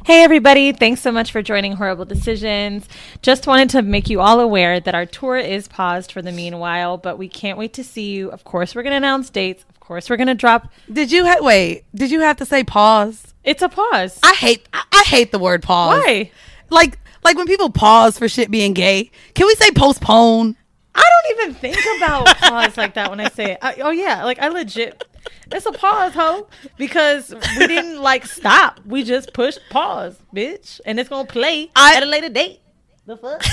Hey everybody, thanks so much for joining Whoreible Decisions. Just wanted to make you all aware that our tour is paused for the meanwhile, but we can't wait to see you. Of course, we're going to announce dates. Of course, we're going to drop. Did you have to say pause? It's a pause. I hate the word pause. Why? Like when people pause for shit being gay. Can we say postpone? I don't even think about pause like that when I say it. I legit. It's a pause, ho, because we didn't stop. We just pushed pause, bitch, and it's gonna play at a later date. The fuck?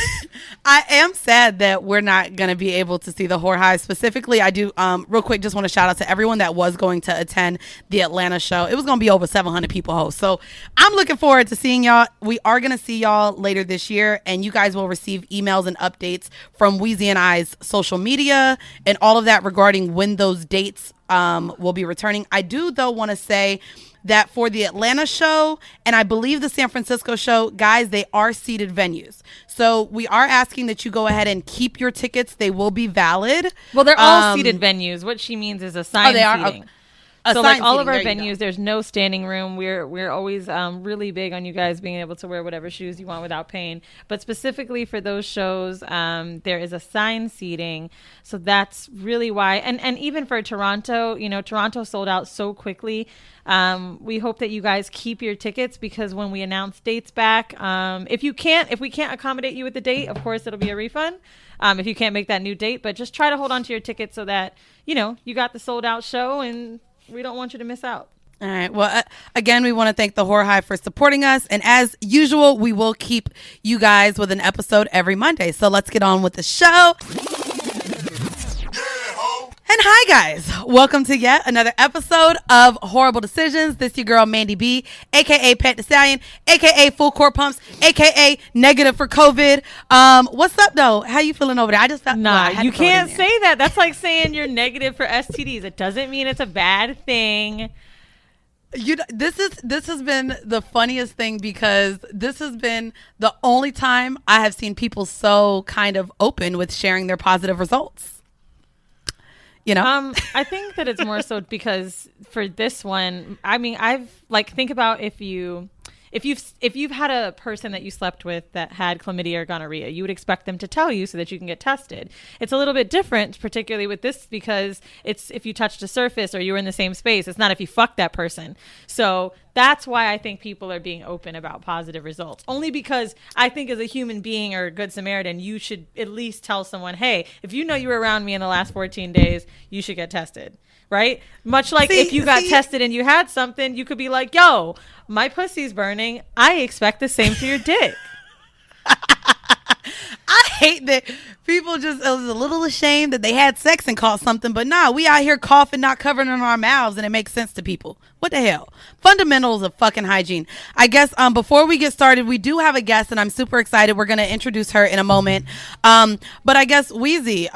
I am sad that we're not gonna be able to see the Whore Hive specifically. I do real quick just want to shout out to everyone that was going to attend the Atlanta show. It was gonna be over 700 people host. So I'm looking forward to seeing y'all. We are gonna see y'all later this year, and you guys will receive emails and updates from Weezy and I's social media and all of that regarding when those dates will be returning. I do though want to say that for the Atlanta show and I believe the San Francisco show, guys, they are seated venues. So we are asking that you go ahead and keep your tickets. They will be valid. Well, they're all seated venues. What she means is assigned seating. So all of our venues, there's no standing room. We're always really big on you guys being able to wear whatever shoes you want without pain. But specifically for those shows, there is assigned seating. So that's really why. And even for Toronto, Toronto sold out so quickly. We hope that you guys keep your tickets because when we announce dates back, if we can't accommodate you with the date, of course it'll be a refund. If you can't make that new date, but just try to hold on to your tickets so that you got the sold out show and we don't want you to miss out. All right. Well, again, we want to thank the Whore Hive for supporting us. And as usual, we will keep you guys with an episode every Monday. So let's get on with the show. And hi, guys. Welcome to yet another episode of Whoreible Decisions. This your girl, Mandy B, a.k.a. Pet the Stallion, a.k.a. Full Court Pumps, a.k.a. Negative for COVID. What's up, though? How you feeling over there? I just felt... you can't say that. That's like saying you're negative for STDs. It doesn't mean it's a bad thing. This has been the funniest thing because this has been the only time I have seen people so kind of open with sharing their positive results. I think that it's more so because for this one, I mean, think about if you've had a person that you slept with that had chlamydia or gonorrhea, you would expect them to tell you so that you can get tested. It's a little bit different, particularly with this, because it's if you touched a surface or you were in the same space. It's not if you fucked that person. So that's why I think people are being open about positive results. Only because I think as a human being or a good Samaritan, you should at least tell someone, hey, if you know you were around me in the last 14 days, you should get tested. Right? Much like if you got tested and you had something, you could be like, yo, my pussy's burning. I expect the same for your dick. I hate that people just was a little ashamed that they had sex and caught something. But nah, we out here coughing, not covering our mouths, and it makes sense to people. What the hell? Fundamentals of fucking hygiene. I guess before we get started, we do have a guest, and I'm super excited. We're going to introduce her in a moment. But I guess, Weezy,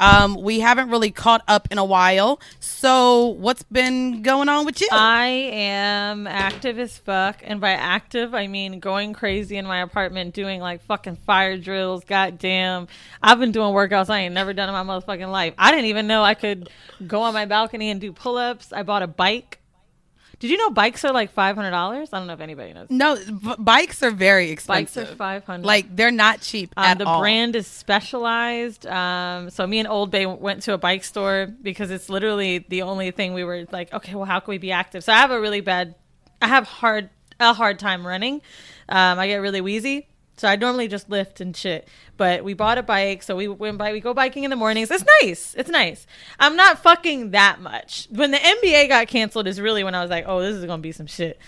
we haven't really caught up in a while. So what's been going on with you? I am active as fuck. And by active, I mean going crazy in my apartment, doing fucking fire drills. Goddamn. I've been doing workouts I ain't never done in my motherfucking life. I didn't even know I could go on my balcony and do pull-ups. I bought a bike. Did you know bikes are $500? I don't know if anybody knows. No, bikes are very expensive. Bikes are $500. They're not cheap at all. The brand is Specialized. So me and Old Bay went to a bike store because it's literally the only thing we were like, okay, well, how can we be active? So I have a hard time running. I get really wheezy. So I normally just lift and shit. But we bought a bike, so we go biking in the mornings. It's nice. I'm not fucking that much. When the NBA got canceled is really when I was like, oh, this is going to be some shit.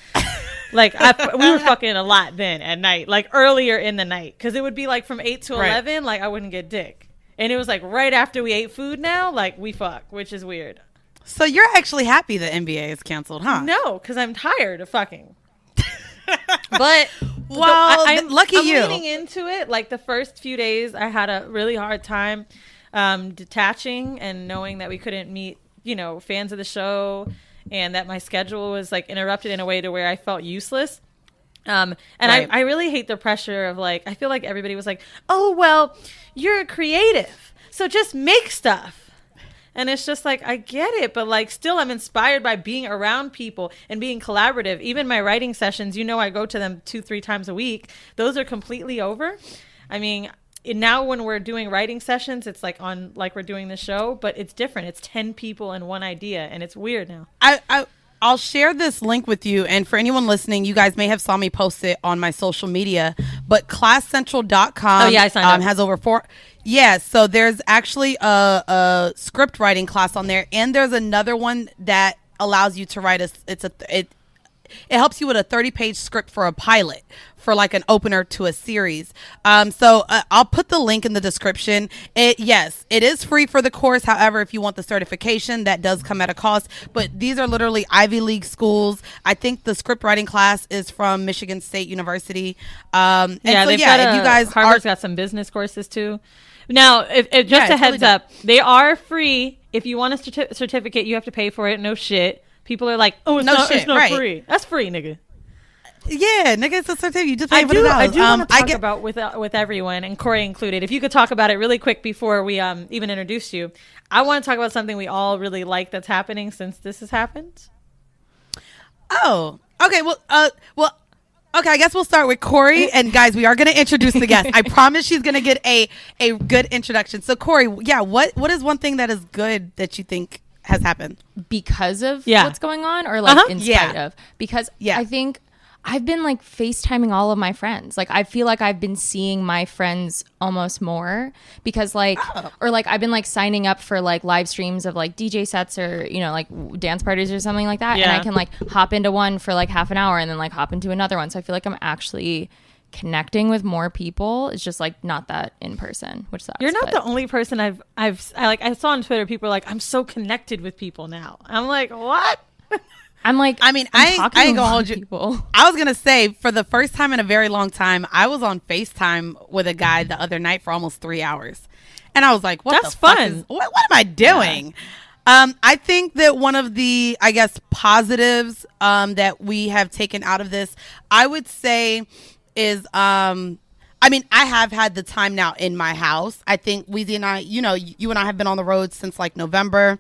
We were fucking a lot then at night, earlier in the night. Because it would be from 8 to 11, I wouldn't get dick. And it was right after we ate food now, we fuck, which is weird. So you're actually happy the NBA is canceled, huh? No, because I'm tired of fucking. But I'm lucky you. I'm leaning into it. The first few days, I had a really hard time detaching and knowing that we couldn't meet, fans of the show, and that my schedule was interrupted in a way to where I felt useless. And right. I really hate the pressure of I feel like everybody was like, oh well, you're a creative, so just make stuff. And it's just like, I get it, but like still I'm inspired by being around people and being collaborative. Even my writing sessions, I go to them 2-3 times a week. Those are completely over. I mean, now when we're doing writing sessions, it's like we're doing the show, but it's different. It's 10 people and one idea, and it's weird now. I'll share this link with you, and for anyone listening, you guys may have saw me post it on my social media, but ClassCentral.com I signed up. has over 4. Yeah, so there's actually a script writing class on there, and there's another one that allows you to write it helps you with a 30-page script for a pilot, for like an opener to a series. So I'll put the link in the description. Yes, it is free for the course. However, if you want the certification, that does come at a cost. But these are literally Ivy League schools. I think the script writing class is from Michigan State University. If you guys, Harvard's got some business courses too. Now, if just a heads up, they are free. If you want a certificate, you have to pay for it. No shit. People are like, oh, it's not free. That's free, nigga. Yeah, nigga, it's a certificate. You just pay for I do want to talk about with everyone, and Cory included. If you could talk about it really quick before we even introduce you, I want to talk about something we all really like that's happening since this has happened. Oh, okay. Well, okay. I guess we'll start with Cory, and guys, we are going to introduce the guest. I promise she's going to get a good introduction. So, Cory, yeah, what is one thing that is good that you think has happened because of what's going on, or like in spite of? Because I think I've been like FaceTiming all of my friends. Like I feel like I've been seeing my friends almost more because or like I've been like signing up for like live streams of like DJ sets or like dance parties or something like that, and I can like hop into one for like half an hour and then like hop into another one. So I feel like I'm actually connecting with more people. It's just like not that in person, which sucks. You're not the only person I saw on Twitter. People are like, I'm so connected with people now. I'm like, what? I'm like, I ain't gonna hold you. People. I was gonna say, for the first time in a very long time, I was on FaceTime with a guy the other night for almost 3 hours, and I was like, "What? That's fun. What am I doing?" Yeah. I think that one of the, I guess, positives that we have taken out of this, I would say, is I have had the time now in my house. I think Weezy and I, you and I have been on the road since like November,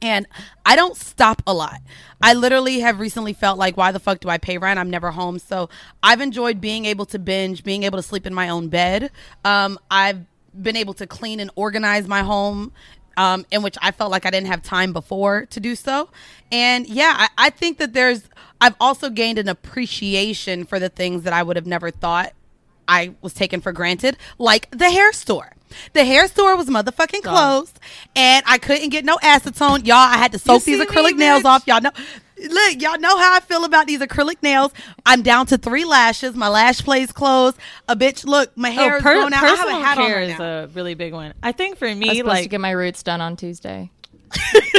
and I don't stop a lot. I literally have recently felt like, why the fuck do I pay rent? I'm never home. So I've enjoyed being able to binge, being able to sleep in my own bed. I've been able to clean and organize my home, in which I felt like I didn't have time before to do so. And yeah, I think that I've also gained an appreciation for the things that I would have never thought I was taken for granted, like the hair store. The hair store was motherfucking closed, and I couldn't get no acetone. Y'all, I had to soak these acrylic nails off. Y'all know how I feel about these acrylic nails. I'm down to 3 lashes. My lash place closed. A bitch, look, my hair is going out. I have a hat on right now. Personal care is a really big one. I think for me, I was supposed to get my roots done on Tuesday.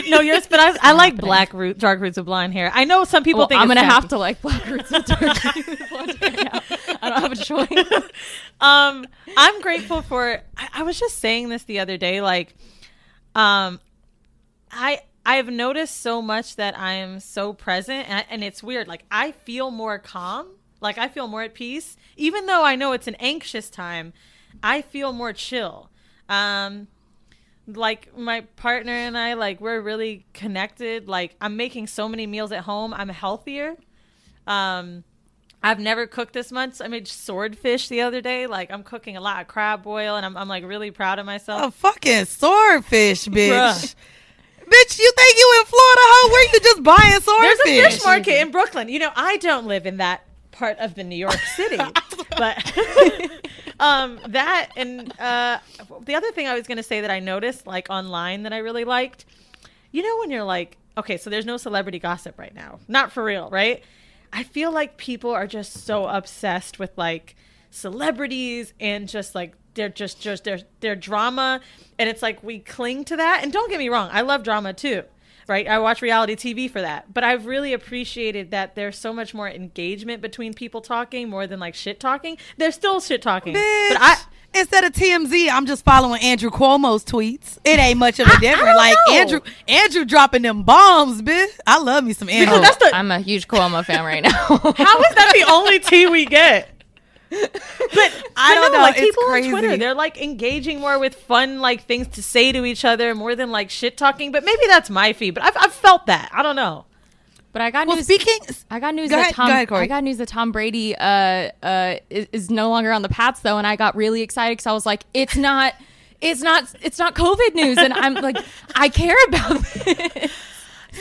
No, yours, but I like dark roots with blonde hair. I know some people think I'm gonna have to like black roots with dark roots with blonde hair now. I don't have a choice. I'm grateful for. I was just saying this the other day. Like, I've noticed so much that I am so present, and it's weird. Like, I feel more calm. Like, I feel more at peace, even though I know it's an anxious time. I feel more chill. Like my partner and I, like we're really connected. Like I'm making so many meals at home. I'm healthier. I've never cooked this much. I made swordfish the other day. Like I'm cooking a lot of crab boil, and I'm like really proud of myself. A fucking swordfish, bitch. Bruh. Bitch, you think you in Florida, hoe? Where you just buying swordfish? There's a fish market in Brooklyn. I don't live in that part of the New York City, but that and the other thing I was going to say that I noticed like online that I really liked, when you're like, okay, so there's no celebrity gossip right now, not for real, right? I feel like people are just so obsessed with like celebrities and just like their drama, and it's like we cling to that. And don't get me wrong, I love drama too. Right, I watch reality TV for that, but I've really appreciated that there's so much more engagement between people talking more than like shit talking. There's still shit talking, bitch, but instead of TMZ, I'm just following Andrew Cuomo's tweets. It ain't much of a difference. Like know. Andrew dropping them bombs, bitch. I love me some Andrew. I'm a huge Cuomo fan right now. How is that the only tea we get? But I don't know. Like, it's people crazy. on Twitter, they're like engaging more with fun like things to say to each other more than like shit talking. But maybe that's my feed. But I've felt that. I don't know. But I got news. I got news that Tom Brady is no longer on the Pats though, and I got really excited because I was like, it's not COVID news, and I'm like, I care about this.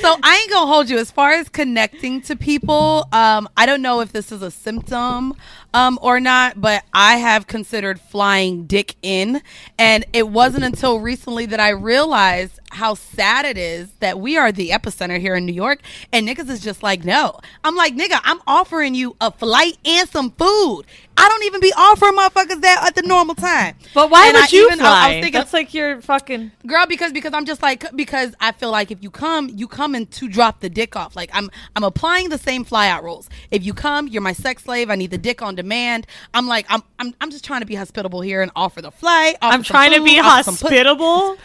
So I ain't gonna hold you. As far as connecting to people, I don't know if this is a symptom or not, but I have considered flying dick in, and it wasn't until recently that I realized how sad it is that we are the epicenter here in New York, and niggas is just like, no. I'm like, nigga, I'm offering you a flight and some food. I don't even be offering motherfuckers that at the normal time. But why would you fly? I was thinking, that's like your fucking girl, because I'm just like, because I feel like if you come in to drop the dick off. Like I'm applying the same fly out rules. If you come, you're my sex slave. I need the dick on demand. I'm like, I'm just trying to be hospitable here and offer the flight. I'm trying to be hospitable.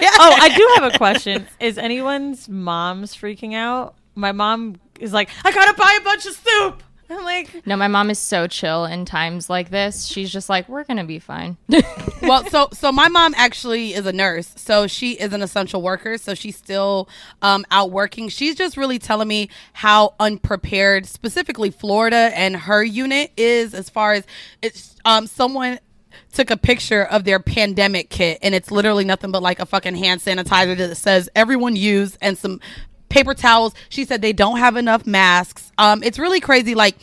Yeah. Oh, I do have a question. Is anyone's mom's freaking out? My mom is like, I gotta buy a bunch of soup. I'm like, no, my mom is so chill in times like this. She's just like, we're gonna be fine. Well, so my mom actually is a nurse, so she is an essential worker, so she's still out working. She's just really telling me how unprepared specifically Florida and her unit is, as far as it's someone took a picture of their pandemic kit, and it's literally nothing but like a fucking hand sanitizer that says everyone use and some paper towels. She said they don't have enough masks. It's really crazy, like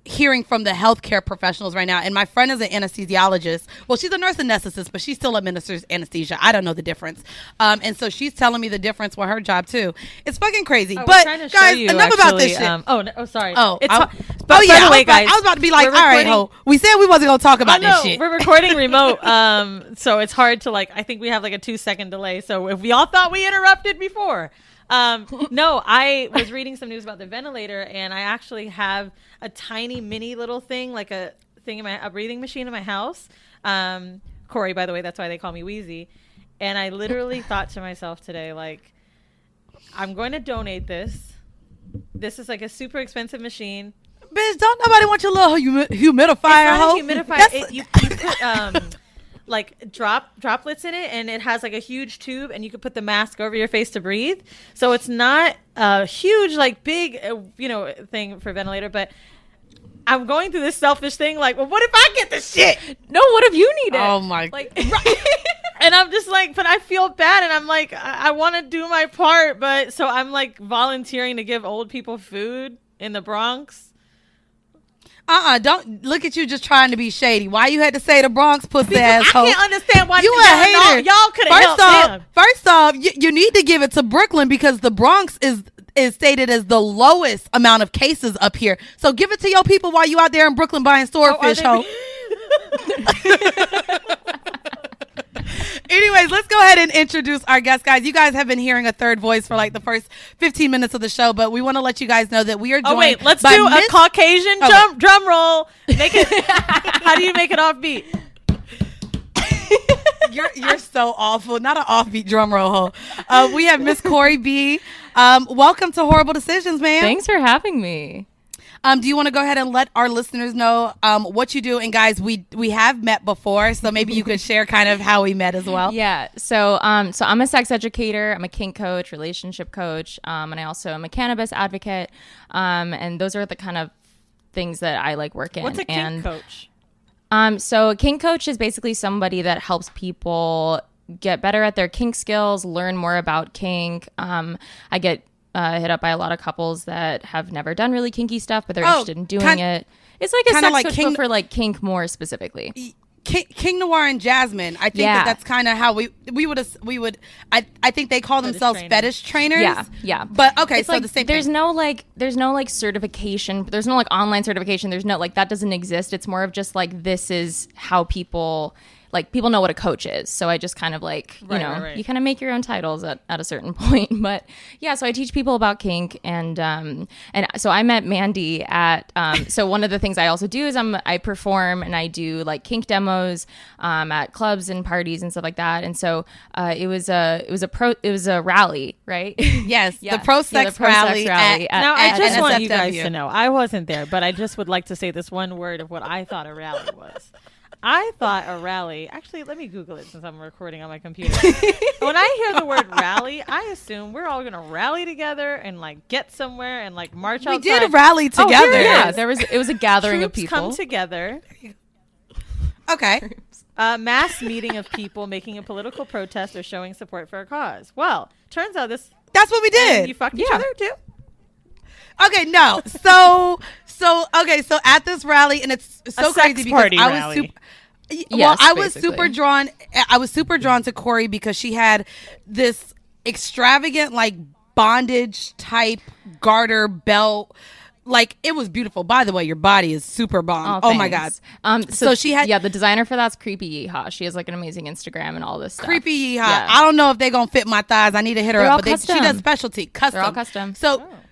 hearing from the healthcare professionals right now. And my friend is an anesthesiologist. Well, she's a nurse anesthetist, but she still administers anesthesia. I don't know the difference. And so she's telling me the difference with her job too. It's fucking crazy. But guys, enough about this shit. Sorry. By the way, guys, I was about to be like, all right, ho, we said we wasn't gonna talk about this shit. We're recording remote, so it's hard to like. I think we have like a 2-second delay. So if we all thought we interrupted before. No, I was reading some news about the ventilator, and I actually have a tiny mini little thing, like a breathing machine in my house. Cory, by the way, that's why they call me Wheezy. And I literally thought to myself today, like, I'm going to donate this. This is like a super expensive machine. Bitch, don't nobody want your little humidifier. It's not a humidifier. You put like droplets in it, and it has like a huge tube, and you could put the mask over your face to breathe. So it's not a huge, like big, thing for ventilator, but I'm going through this selfish thing. Like, well, what if I get the shit? No, what if you need it? Oh my. Like, and I'm just like, but I feel bad, and I'm like, I want to do my part, but so I'm like volunteering to give old people food in the Bronx. Don't look at you just trying to be shady. Why you had to say the Bronx pussy asshole? I can't understand why you a hater. Y'all could have helped them. First off, you need to give it to Brooklyn, because the Bronx is stated as the lowest amount of cases up here. So give it to your people while you out there in Brooklyn buying swordfish, ho. Anyways, let's go ahead and introduce our guest, guys. You guys have been hearing a third voice for like the first 15 minutes of the show, but we want to let you guys know that we are joined. Oh wait, let's do a Caucasian drum roll. Make it. How do you make it offbeat? You're so awful. Not an offbeat drum roll, ho. We have Miss Cory B. Welcome to Whoreible Decisions, man. Thanks for having me. Do you want to go ahead and let our listeners know what you do? And guys, we have met before, so maybe you could share kind of how we met as well. Yeah. So I'm a sex educator. I'm a kink coach, relationship coach, and I also am a cannabis advocate. And those are the kind of things that I like work in. What's a kink coach? So a kink coach is basically somebody that helps people get better at their kink skills, learn more about kink. I get hit up by a lot of couples that have never done really kinky stuff, but they're interested in doing it. It's like a sex coach, but for like kink more specifically. King Noir and Jasmine. I think that's kind of how we would. I think they call themselves fetish trainers. Yeah. But okay, it's so like, the same. There's thing. no like certification. There's no like online certification. There's no like that doesn't exist. It's more of just like this is how people like people know what a coach is. So I just kind of like, you kind of make your own titles at a certain point. But yeah, so I teach people about kink. And so I met Mandy at, so one of the things I also do is I perform and I do like kink demos at clubs and parties and stuff like that. And so it was a rally, right? Yes, the pro sex rally. Now I just want you guys to know, I wasn't there, but I just would like to say this one word of what I thought a rally was. I thought a rally, actually, let me Google it since I'm recording on my computer. When I hear the word rally, I assume we're all going to rally together and like get somewhere and like march outside. We did rally together. Yeah, it was a gathering of people. Come together. Okay. A mass meeting of people making a political protest or showing support for a cause. Well, turns out that's what we did. You fucked each other too? Okay, no. So at this rally, and it's so crazy because I was super drawn. I was super drawn to Cory because she had this extravagant like bondage type garter belt. Like, it was beautiful. By the way, your body is super bomb. Oh my God. So she had... Yeah, the designer for that's Creepy Yeehaw. She has, like, an amazing Instagram and all this stuff. Creepy Yeehaw. Yeah. I don't know if they're going to fit my thighs. I need to hit her up. But she does specialty. Custom. They're all custom.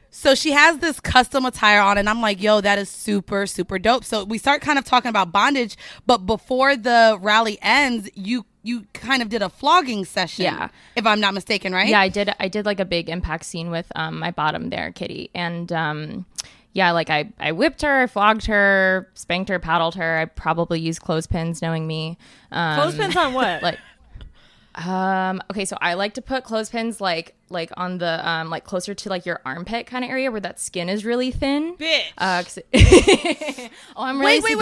So she has this custom attire on, and I'm like, yo, that is super, super dope. So we start kind of talking about bondage, but before the rally ends, you kind of did a flogging session, if I'm not mistaken, right? Yeah, I did like a big impact scene with my bottom there, Kitty. And yeah, like I whipped her, flogged her, spanked her, paddled her. I probably used clothespins, knowing me. Clothespins on what? Like, okay, so I like to put clothespins like on the like closer to like your armpit kind of area where that skin is really thin. Bitch. I'm really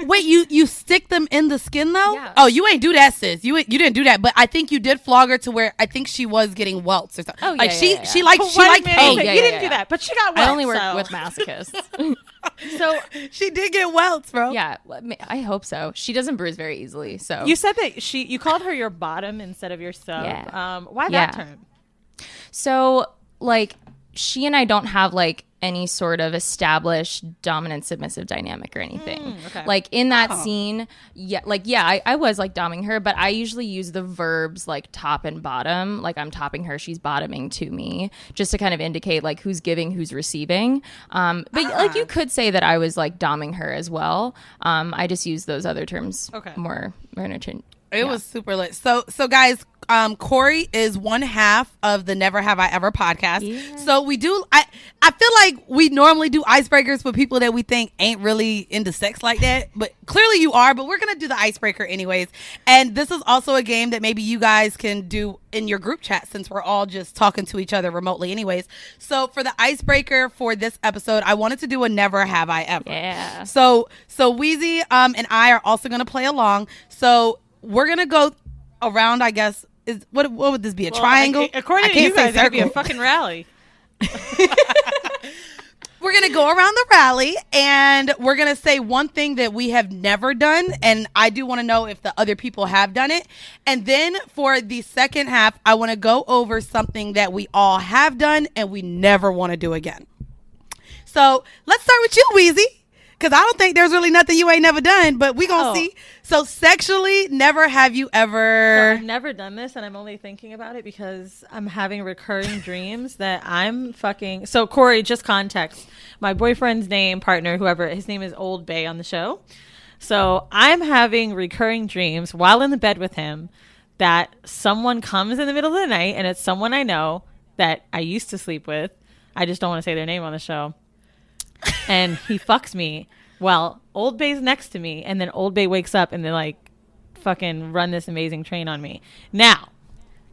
wait, you stick them in the skin though? Yeah. Oh, you ain't do that, sis. You didn't do that, but I think you did flog her to where I think she was getting welts or something. Oh yeah, like she liked pain. You didn't do that, but she got welts. I only work with masochists. So she did get welts, bro. Yeah, I hope so. She doesn't bruise very easily. So you said that you called her your bottom instead of your sub. Yeah. Why that term? So like she and I don't have like any sort of established dominant submissive dynamic or anything. Okay. Like in that scene, I was like doming her, but I usually use the verbs like top and bottom. Like I'm topping her, she's bottoming to me, just to kind of indicate like who's giving, who's receiving. But like you could say that I was like doming her as well. I just use those other terms more interchangeable. It was super lit. So guys, Cory is one half of the Never Have I Ever podcast. Yeah. So we do, I feel like we normally do icebreakers for people that we think ain't really into sex like that, but clearly you are, but we're going to do the icebreaker anyways. And this is also a game that maybe you guys can do in your group chat since we're all just talking to each other remotely anyways. So for the icebreaker for this episode, I wanted to do a Never Have I Ever. Yeah. So Weezy and I are also going to play along. So we're going to go around, I guess. What would this be? A triangle? According to you guys, it could be a fucking rally. We're going to go around the rally and we're going to say one thing that we have never done. And I do want to know if the other people have done it. And then for the second half, I want to go over something that we all have done and we never want to do again. So let's start with you, Weezy. Because I don't think there's really nothing you ain't never done, but we going to see. So sexually, never have you ever... So I've never done this, and I'm only thinking about it because I'm having recurring dreams that I'm fucking... So Cory, just context. My boyfriend's name, partner, whoever, his name is Old Bay on the show. So I'm having recurring dreams while in the bed with him that someone comes in the middle of the night, and it's someone I know that I used to sleep with. I just don't want to say their name on the show. And he fucks me. Well, Old Bay's next to me, and then Old Bay wakes up and they like fucking run this amazing train on me. Now,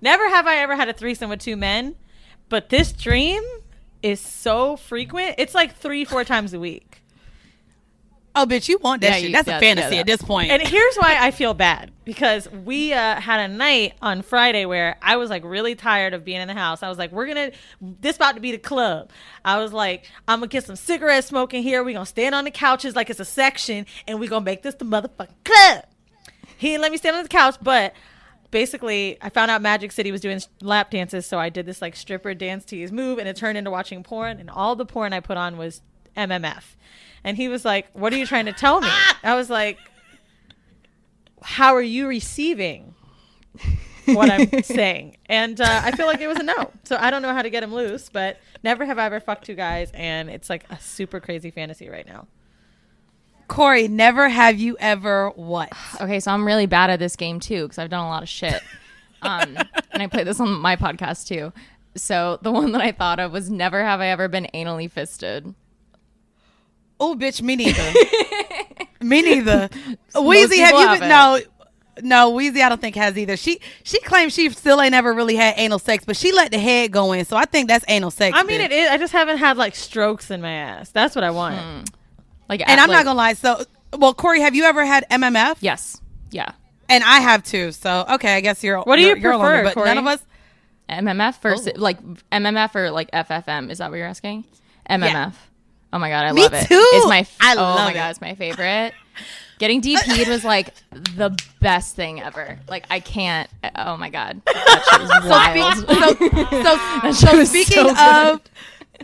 never have I ever had a threesome with two men, but this dream is so frequent. It's like 3-4 times a week. Oh, bitch, you want that shit. That's a fantasy at this point. And here's why I feel bad. Because we had a night on Friday where I was like really tired of being in the house. I was like, this about to be the club. I was like, I'm going to get some cigarette smoke in here. We're going to stand on the couches like it's a section. And we're going to make this the motherfucking club. He didn't let me stand on the couch, but basically I found out Magic City was doing lap dances. So I did this like stripper dance to his move. And it turned into watching porn. And all the porn I put on was MMF. And he was like, what are you trying to tell me? I was like, how are you receiving what I'm saying? And I feel like it was a no. So I don't know how to get him loose, but never have I ever fucked 2 guys, and it's like a super crazy fantasy right now. Cory, never have you ever what? Okay, so I'm really bad at this game too because I've done a lot of shit. And I play this on my podcast too. So the one that I thought of was never have I ever been anally fisted. Oh, bitch, me neither. Me neither. Weezy, have you been? No, Weezy, I don't think has either. She claims she still ain't never really had anal sex, but she let the head go in, so I think that's anal sex. I mean, it is. I just haven't had like strokes in my ass. That's what I want. And I'm not gonna lie. So, well, Cory, have you ever had MMF? Yes. Yeah. And I have too. So, okay, I guess you're. What do you prefer, prefer, but Cory? none of us. MMF versus like MMF or like FFM? Is that what you're asking? MMF. Yeah. Oh my god, I Me love it. too. It's my. Oh my god, it's my favorite. Getting DP'd was like the best thing ever. Like I can't. Oh my god, that shit was wild.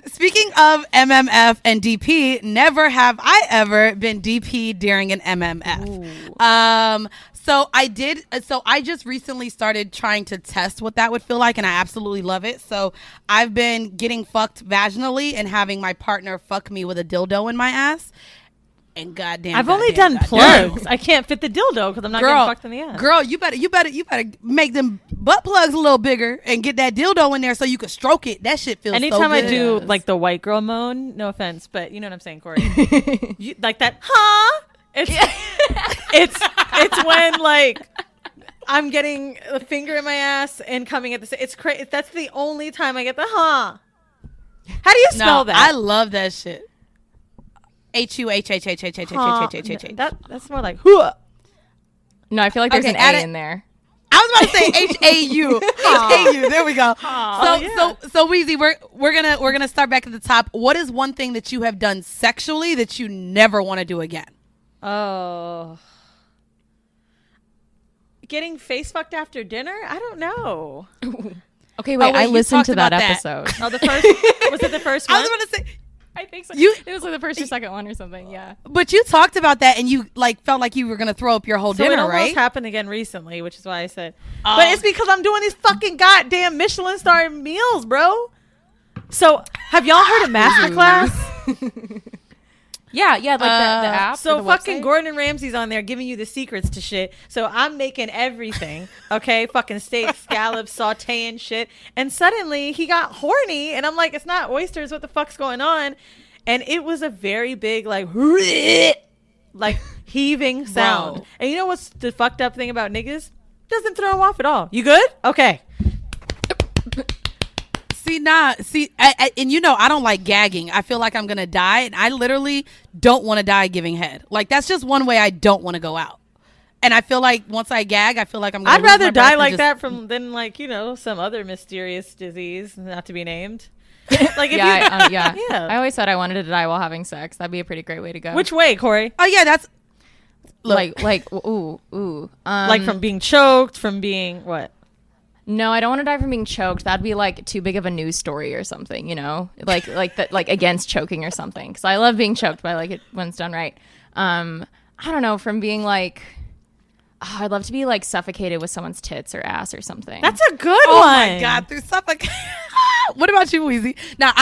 Speaking of MMF and DP, never have I ever been DP during an MMF. So I just recently started trying to test what that would feel like, and I absolutely love it. So I've been getting fucked vaginally and having my partner fuck me with a dildo in my ass. And I've only done plugs. I can't fit the dildo because I'm not getting fucked in the ass. Girl, you better make them butt plugs a little bigger and get that dildo in there so you can stroke it. That shit feels Anytime so good. I do like the white girl moan, no offense, but you know what I'm saying, Cory. Like that, huh? It's when like I'm getting a finger in my ass and coming at the same. It's crazy. That's the only time I get the huh. How do you spell that? I love that shit. HUHHHHHHHHH. That's more like huh. No, I feel like there's an A in there. I was about to say HAU. HAU. There we go. So Weezy, we're gonna start back at the top. What is one thing that you have done sexually that you never want to do again? Oh. Getting face fucked after dinner? I don't know. Okay, wait, I listened to that episode. Oh, the first was it the first one? I was about to say I think so. It was like the first or second one or something, yeah. But you talked about that and you like felt like you were gonna throw up your whole dinner, it almost right? happened again recently, which is why I said. But it's because I'm doing these fucking goddamn Michelin star meals, bro. So have y'all heard of Masterclass? Yeah, like the app. So the fucking website? Gordon Ramsay's on there giving you the secrets to shit. So I'm making everything, okay? Fucking steak, scallops, sauteing shit. And suddenly he got horny, and I'm like, it's not oysters. What the fuck's going on? And it was a very big, like heaving sound. Bro. And you know what's the fucked up thing about niggas? Doesn't throw them off at all. You good? Okay. And you know I don't like gagging. I feel like I'm gonna die, and I literally don't want to die giving head. Like that's just one way I don't want to go out. And I feel like once I gag, I feel like I'm gonna I'd rather die like that than like, you know, some other mysterious disease not to be named. Like if yeah. I always said I wanted to die while having sex. That'd be a pretty great way to go. Which way, Cory? Oh yeah, that's like from being choked, from being what? No, I don't want to die from being choked. That'd be like too big of a news story or something, you know, like against choking or something. Because I love being choked, but I like it when it's done right. I don't know, from being like, I'd love to be like suffocated with someone's tits or ass or something. That's a good one. Oh my god, through suffocation. What about you, Weezy? Now,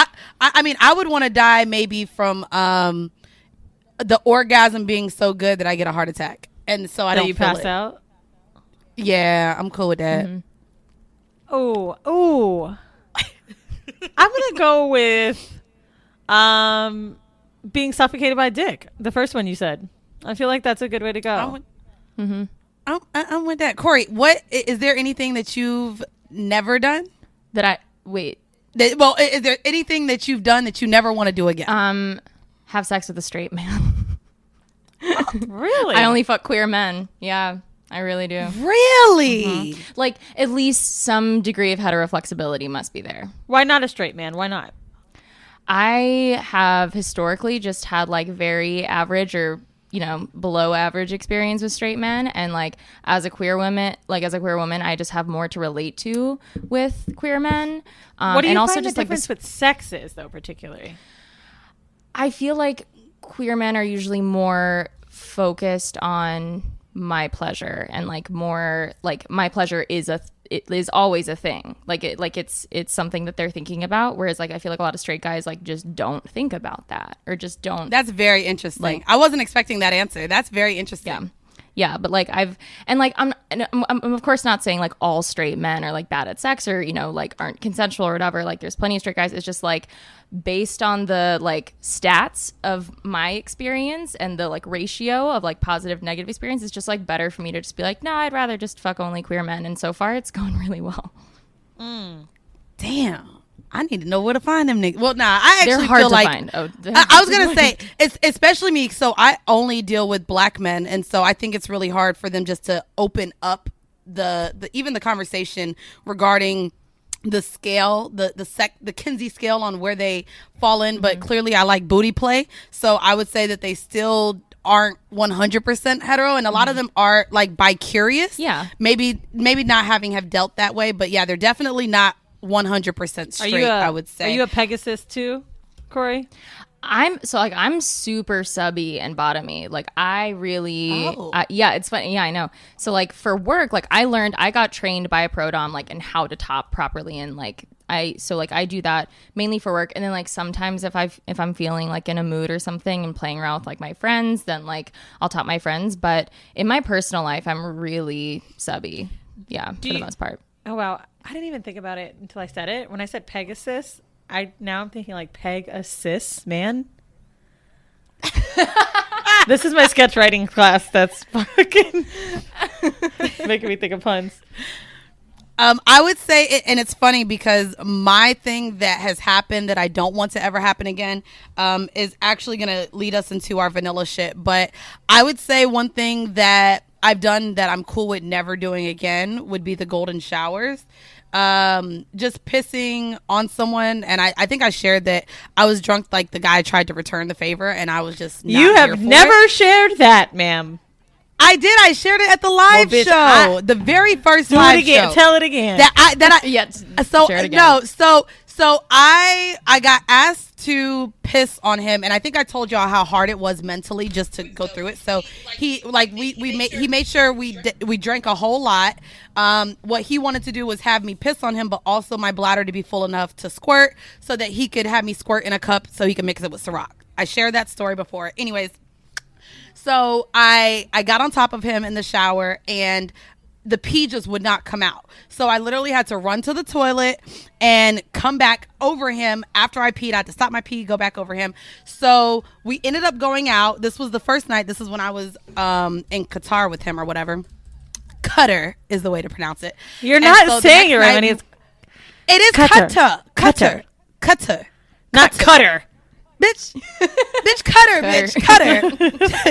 I mean, I would want to die maybe from the orgasm being so good that I get a heart attack, and so I don't pass out. Yeah, I'm cool with that. Mm-hmm. Oh, I'm gonna go with being suffocated by dick. The first one you said. I feel like that's a good way to go. I'm with that. Cory, what is there anything that you've never done? Is there anything that you've done that you never want to do again? Have sex with a straight man. Really? I only fuck queer men. Yeah. I really do. Really? Mm-hmm. Like, at least some degree of heteroflexibility must be there. Why not a straight man? Why not? I have historically just had, like, very average or, you know, below average experience with straight men. And, like, as a queer woman, I just have more to relate to with queer men. What do you and also find just the difference with sexes, though, particularly? I feel like queer men are usually more focused on my pleasure, and like more like my pleasure is it is always a thing. Like it's something that they're thinking about. Whereas like I feel like a lot of straight guys like just don't think about that, or just don't. That's very interesting. Like, I wasn't expecting that answer. That's very interesting. Yeah, but like I'm of course not saying like all straight men are like bad at sex, or you know, like aren't consensual or whatever. Like there's plenty of straight guys. It's just like based on the like stats of my experience and the like ratio of like positive negative experience, it's just like better for me to just be like, no, I'd rather just fuck only queer men. And so far it's going really well. Damn. I need to know where to find them niggas. Well, I actually they're hard feel to like find. I was gonna say it's especially me. So I only deal with black men, and so I think it's really hard for them just to open up the even the conversation regarding the scale, the Kinsey scale on where they fall in. But clearly, I like booty play, so I would say that they still aren't 100% hetero, and a lot of them are like bi-curious. Yeah, maybe not having have dealt that way, but yeah, they're definitely not 100% straight. I would say. Are you a Pegasus too, Cory? I'm super subby and bottomy. Like I really, yeah, it's funny. Yeah, I know. So like for work, like I got trained by a pro dom like in how to top properly, and like I do that mainly for work. And then like sometimes if I'm feeling like in a mood or something and playing around with like my friends, then like I'll top my friends. But in my personal life, I'm really subby. Yeah, for the most part. Oh wow, I didn't even think about it until I said it. When I said Pegasus, I'm thinking like Peg-assist, man. This is my sketch writing class. That's fucking making me think of puns. I would say it, and it's funny because my thing that has happened that I don't want to ever happen again is actually going to lead us into our vanilla shit. But I would say one thing that I've done that I'm cool with never doing again would be the golden showers. Just pissing on someone, and I think I shared that I was drunk like the guy tried to return the favor, and I was just not You have never shared that, ma'am. I did. I shared it at the live show, the very first live show. Tell it again. Share it again. So I got asked to piss on him, and I think I told y'all how hard it was mentally just to go through it. So he made sure we drank a whole lot. What he wanted to do was have me piss on him, but also my bladder to be full enough to squirt, so that he could have me squirt in a cup so he could mix it with Ciroc. I shared that story before. Anyways, so I got on top of him in the shower, and the pee just would not come out. So I literally had to run to the toilet and come back over him after I peed. I had to stop my pee, go back over him. So we ended up going out. This was the first night. This is when I was in Qatar with him or whatever. Qatar is the way to pronounce it. You're not saying it right. It is Qatar. Qatar. Not Cutter. Bitch, cutter, bitch, cutter.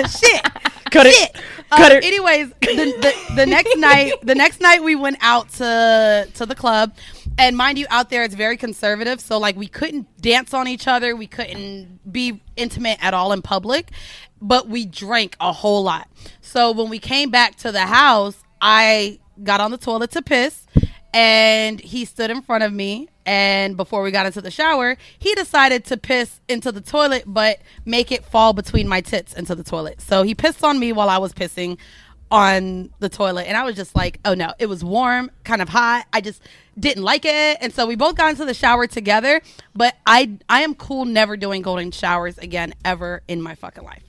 Shit. Cut it. Cut it. Anyways, the next night we went out to the club, and mind you, out there it's very conservative, so like we couldn't dance on each other, we couldn't be intimate at all in public, but we drank a whole lot. So when we came back to the house, I got on the toilet to piss, and he stood in front of me. And before we got into the shower, he decided to piss into the toilet, but make it fall between my tits into the toilet. So he pissed on me while I was pissing on the toilet. And I was just like, oh no, it was warm, kind of hot. I just didn't like it. And so we both got into the shower together. But I am cool never doing golden showers again, ever in my fucking life.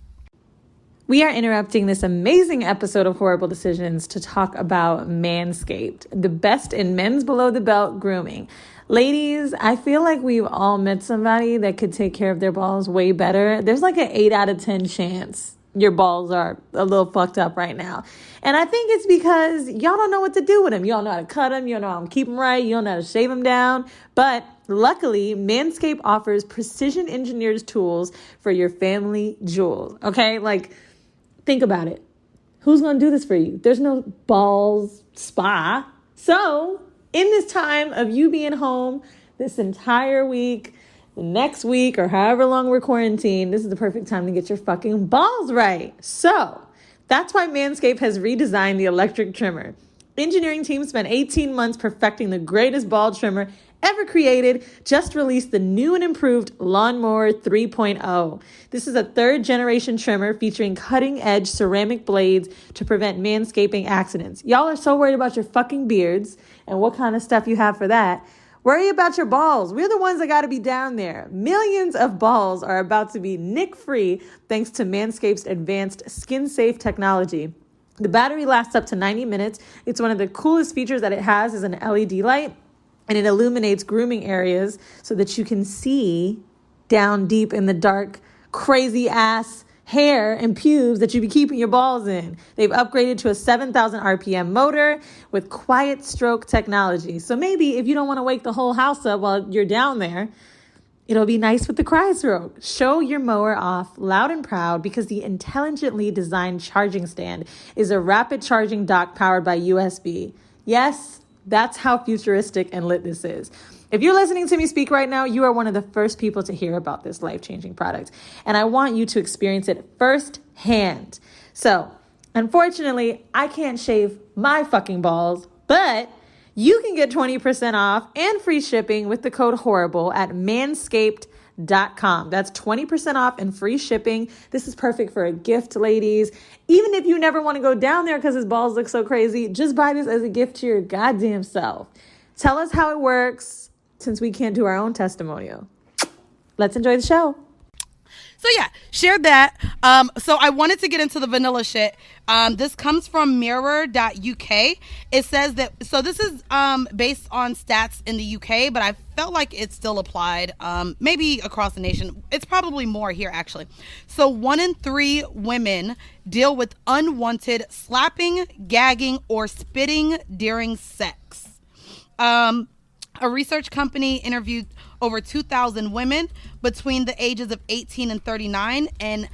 We are interrupting this amazing episode of Whoreible Decisions to talk about Manscaped, the best in men's below the belt grooming. Ladies, I feel like we've all met somebody that could take care of their balls way better. There's like an 8 out of 10 chance your balls are a little fucked up right now. And I think it's because y'all don't know what to do with them. You don't know how to cut them. You don't know how to keep them right. You don't know how to shave them down. But luckily, Manscaped offers precision engineered tools for your family jewels. Okay? Like, think about it. Who's going to do this for you? There's no balls spa. So in this time of you being home this entire week, the next week, or however long we're quarantined, this is the perfect time to get your fucking balls right. So that's why Manscaped has redesigned the electric trimmer. Engineering team spent 18 months perfecting the greatest ball trimmer ever created, just released the new and improved Lawnmower 3.0. This is a third-generation trimmer featuring cutting-edge ceramic blades to prevent manscaping accidents. Y'all are so worried about your fucking beards and what kind of stuff you have for that. Worry about your balls. We're the ones that got to be down there. Millions of balls are about to be nick-free thanks to Manscaped's advanced skin-safe technology. The battery lasts up to 90 minutes. It's one of the coolest features that it has is an LED light, and it illuminates grooming areas so that you can see down deep in the dark, crazy-ass hair and pubes that you be keeping your balls in. They've upgraded to a 7,000 RPM motor with quiet stroke technology. So maybe if you don't want to wake the whole house up while you're down there, it'll be nice with the quiet stroke. Show your mower off loud and proud because the intelligently designed charging stand is a rapid charging dock powered by USB. Yes, that's how futuristic and lit this is. If you're listening to me speak right now, you are one of the first people to hear about this life-changing product, and I want you to experience it firsthand. So, unfortunately, I can't shave my fucking balls, but you can get 20% off and free shipping with the code Whoreible at manscaped.com. That's 20% off and free shipping. This is perfect for a gift, ladies. Even if you never want to go down there because his balls look so crazy, just buy this as a gift to your goddamn self. Tell us how it works, since we can't do our own testimonial. Let's enjoy the show. So yeah, shared that. So I wanted to get into the vanilla shit. This comes from mirror.uk. It says that, so this is based on stats in the UK, but I felt like it still applied, maybe across the nation. It's probably more here, actually. So 1 in 3 women deal with unwanted slapping, gagging, or spitting during sex. A research company interviewed over 2,000 women between the ages of 18 and 39, and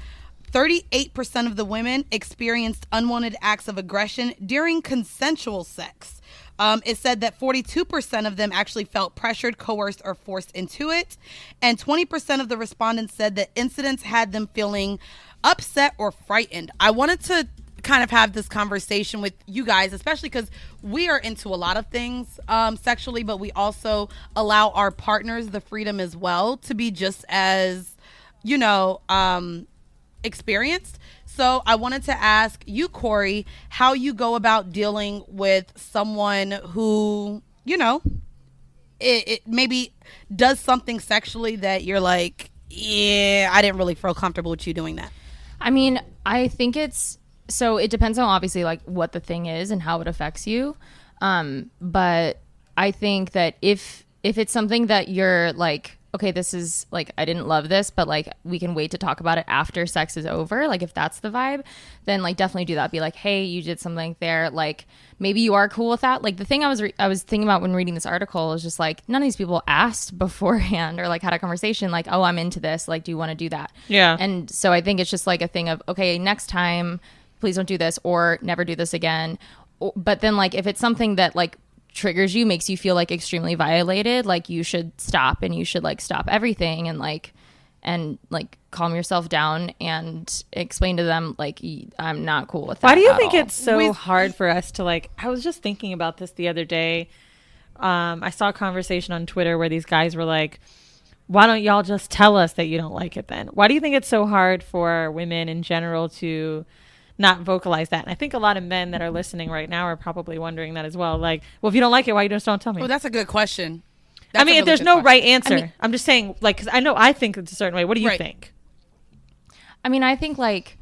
38% of the women experienced unwanted acts of aggression during consensual sex. It said that 42% of them actually felt pressured, coerced, or forced into it, and 20% of the respondents said that incidents had them feeling upset or frightened. I wanted to kind of have this conversation with you guys, especially because we are into a lot of things sexually, but we also allow our partners the freedom as well to be just as, experienced. So I wanted to ask you, Cory, how you go about dealing with someone who, it maybe does something sexually that you're like, yeah, I didn't really feel comfortable with you doing that. I mean, I think so it depends on obviously like what the thing is and how it affects you. But I think that if it's something that you're like, okay, this is like, I didn't love this, but like we can wait to talk about it after sex is over. Like if that's the vibe, then like definitely do that. Be like, hey, you did something there. Like maybe you are cool with that. Like the thing I was thinking about when reading this article is just like, none of these people asked beforehand or like had a conversation like, oh, I'm into this. Like, do you want to do that? Yeah. And so I think it's just like a thing of, okay, next time, please don't do this or never do this again. But then like if it's something that like triggers you, makes you feel like extremely violated, like you should stop, and you should like stop everything and like calm yourself down and explain to them like, I'm not cool with that. Why do you think it's so hard for us to like, I was just thinking about this the other day. I saw a conversation on Twitter where these guys were like, why don't y'all just tell us that you don't like it then? Why do you think it's so hard for women in general to not vocalize that? And I think a lot of men that are listening right now are probably wondering that as well. Like, well, if you don't like it, why you just don't tell me? Well, that's a good question. I mean, there's no right answer. I'm just saying, like, because I think it's a certain way. What do you think? I mean, I think like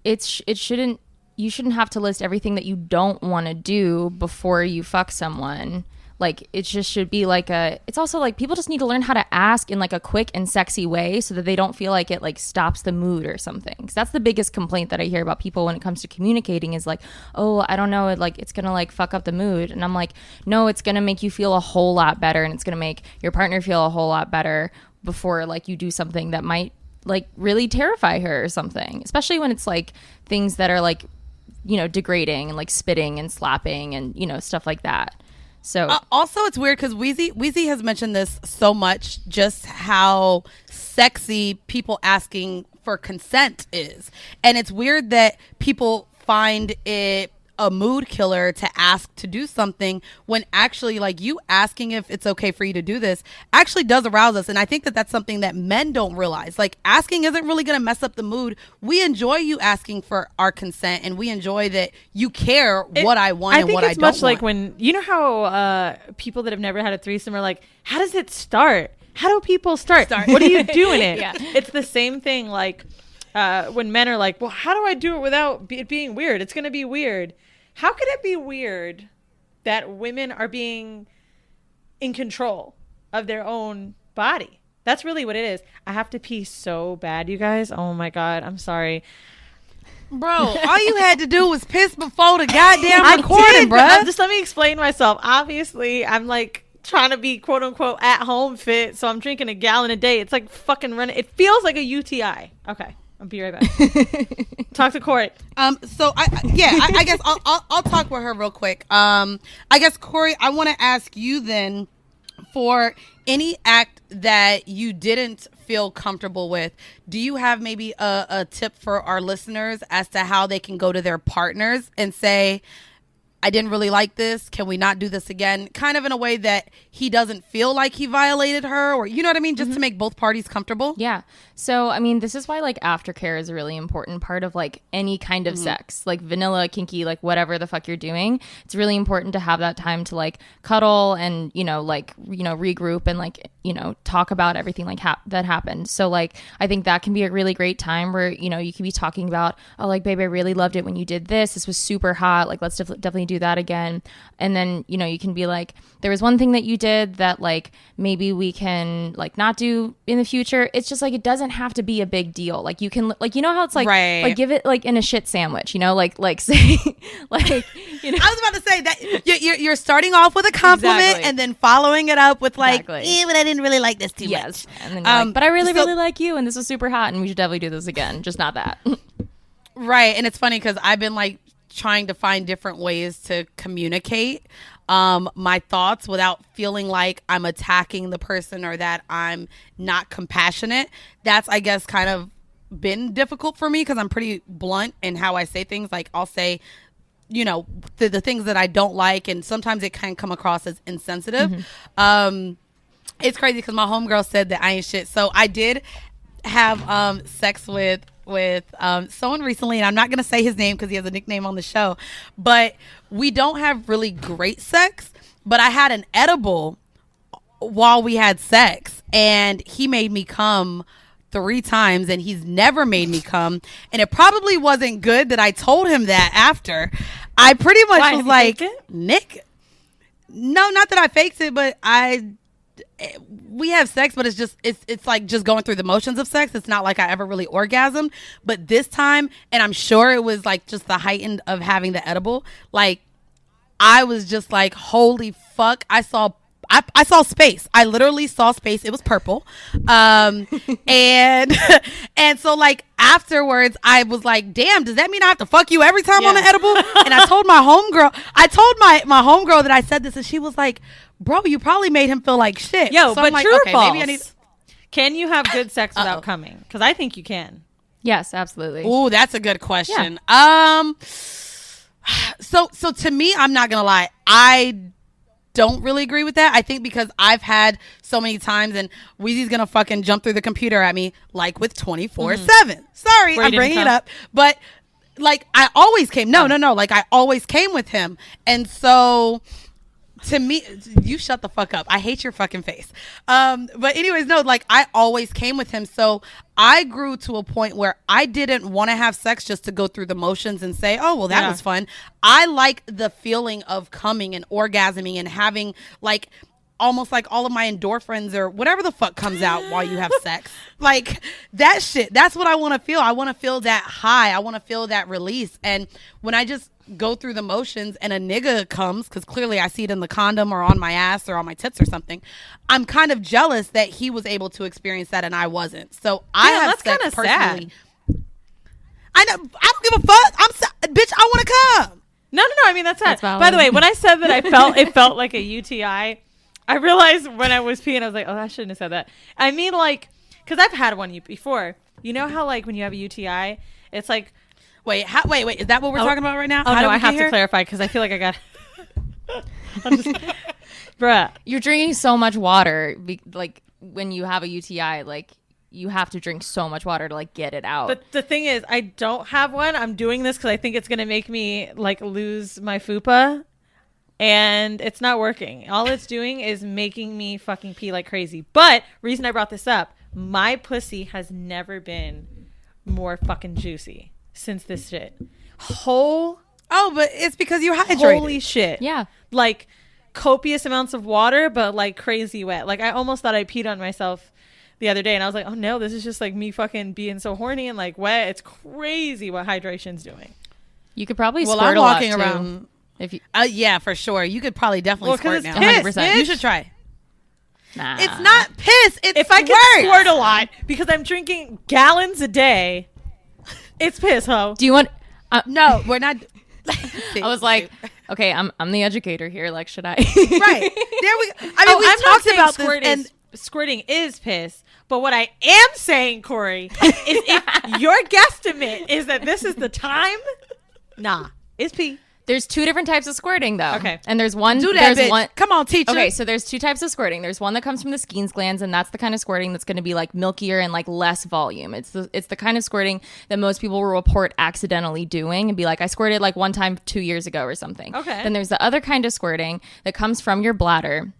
you shouldn't have to list everything that you don't want to do before you fuck someone. Like it just should be like it's also like people just need to learn how to ask in like a quick and sexy way so that they don't feel like it like stops the mood or something. Because that's the biggest complaint that I hear about people when it comes to communicating is like, oh, I don't know, like it's gonna like fuck up the mood. And I'm like, no, it's gonna make you feel a whole lot better, and it's gonna make your partner feel a whole lot better before like you do something that might like really terrify her or something. Especially when it's like things that are like, degrading and like spitting and slapping and stuff like that. So also it's weird because Weezy has mentioned this so much, just how sexy people asking for consent is. And it's weird that people find it a mood killer to ask to do something when actually like you asking if it's okay for you to do this actually does arouse us. And I think that that's something that men don't realize. Like asking isn't really going to mess up the mood. We enjoy you asking for our consent, and we enjoy that you care what I want and what I don't want. I think it's much like when, you know how people that have never had a threesome are like, how does it start? How do people start? What do you do in it? Yeah. It's the same thing like when men are like, well, how do I do it without it being weird? It's going to be weird. How could it be weird that women are being in control of their own body? That's really what it is. I have to pee so bad, you guys. Oh my God. I'm sorry. Bro, all you had to do was piss before the goddamn recording, bro. Just let me explain myself. Obviously, I'm like trying to be quote unquote at home fit. So I'm drinking a gallon a day. It's like fucking running. It feels like a UTI. Okay. I'll be right back. Talk to Cory. So I guess I'll talk with her real quick. I guess Cory, I want to ask you then, for any act that you didn't feel comfortable with, do you have maybe a tip for our listeners as to how they can go to their partners and say, I didn't really like this. Can we not do this again? Kind of in a way that he doesn't feel like he violated her, or you know what I mean? Just to make both parties comfortable. Yeah. So, I mean, this is why like aftercare is a really important part of like any kind of sex, like vanilla, kinky, like whatever the fuck you're doing. It's really important to have that time to like cuddle and, regroup and like, talk about everything like that happened. So like, I think that can be a really great time where, you can be talking about, oh, like, babe, I really loved it when you did this. This was super hot. Like, let's definitely do that again. And then, you can be like, there was one thing that you did that like maybe we can like not do in the future. It's just like, it doesn't have to be a big deal. Like you can, like, you know how it's like, right, like give it like in a shit sandwich, like say like, I was about to say that you're starting off with a compliment and then following it up with like, but I didn't really like this too much. And then like, but I really like you and this was super hot and we should definitely do this again. Just not that. Right. And it's funny because I've been like trying to find different ways to communicate my thoughts without feeling like I'm attacking the person or that I'm not compassionate. That's, I guess, kind of been difficult for me because I'm pretty blunt in how I say things. Like I'll say, the things that I don't like, and sometimes it can come across as insensitive. It's crazy because my homegirl said that I ain't shit. So I did have sex with someone recently, and I'm not going to say his name because he has a nickname on the show, but we don't have really great sex, but I had an edible while we had sex, and he made me come 3 times, and he's never made me come, and it probably wasn't good that I told him that after. I pretty much was like, Nick, no, not that I faked it, but we have sex, but it's like just going through the motions of sex. It's not like I ever really orgasmed, but this time, and I'm sure it was like just the heightened of having the edible, like I was just like, holy fuck, I saw space. I literally saw space. It was purple. And so like afterwards I was like, damn, does that mean I have to fuck you every time on the edible? And I told my homegirl that I said this, and she was like, bro, you probably made him feel like shit. Yo, so but like, true or false? Maybe I need... Can you have good sex without coming? Because I think you can. Yes, absolutely. Ooh, that's a good question. Yeah. So to me, I'm not gonna lie, I don't really agree with that. I think because I've had so many times, and Weezy's gonna fucking jump through the computer at me like with 24/7. Sorry, I'm bringing it up, but like I always came. No. Like I always came with him, and so. To me, you shut the fuck up. I hate your fucking face. But anyways, no, like I always came with him. So I grew to a point where I didn't want to have sex just to go through the motions and say, oh, well, that was fun. I like the feeling of coming and orgasming and having like almost like all of my endorphins or whatever the fuck comes out while you have sex. Like that shit. That's what I want to feel. I want to feel that high. I want to feel that release. And when I just go through the motions and a nigga comes, because clearly I see it in the condom or on my ass or on my tits or something, I'm kind of jealous that he was able to experience that and I wasn't. So I have sex personally. Sad. I know. I don't give a fuck. Bitch, I want to come. No. I mean, that's sad. By the way, when I said that it felt like a UTI, I realized when I was peeing, I was like, oh, I shouldn't have said that. I mean, like, because I've had one before. You know how, like, when you have a UTI, it's like, Wait, is that what we're talking about right now? Oh, no, I have to clarify because I feel like I got... Bruh. You're drinking so much water, like, when you have a UTI, like, you have to drink so much water to, like, get it out. But the thing is, I don't have one. I'm doing this because I think it's going to make me, like, lose my fupa. And it's not working. All it's doing is making me fucking pee like crazy. But reason I brought this up, my pussy has never been more fucking juicy since this shit. Oh, but it's because you're hydrated. Holy shit. Yeah. Like copious amounts of water, but like crazy wet. Like I almost thought I peed on myself the other day and I was like, oh no, this is just like me fucking being so horny and like wet. It's crazy what hydration's doing. You could probably squirt I'm a lot walking too. around. If you, yeah, for sure. You could probably definitely squirt now. Piss, 100%. You should try. Nah. It's not piss. It's if I can squirt a lot because I'm drinking gallons a day, it's piss, ho. Do you want? No, we're not. I was like, okay, I'm the educator here. Like, should I? Right there we. I mean, we talked about this, and squirting is piss. But what I am saying, Cory, is if your guesstimate is that this is the time, nah, it's pee. There's two different types of squirting, though. Okay. And there's one. Do that, there's bitch. one. Come on, teacher. Okay, so there's two types of squirting. There's one that comes from the Skene's glands, and that's the kind of squirting that's going to be like milkier and like less volume. It's the kind of squirting that most people will report accidentally doing and be like, I squirted like one time 2 years ago or something. Okay. Then there's the other kind of squirting that comes from your bladder.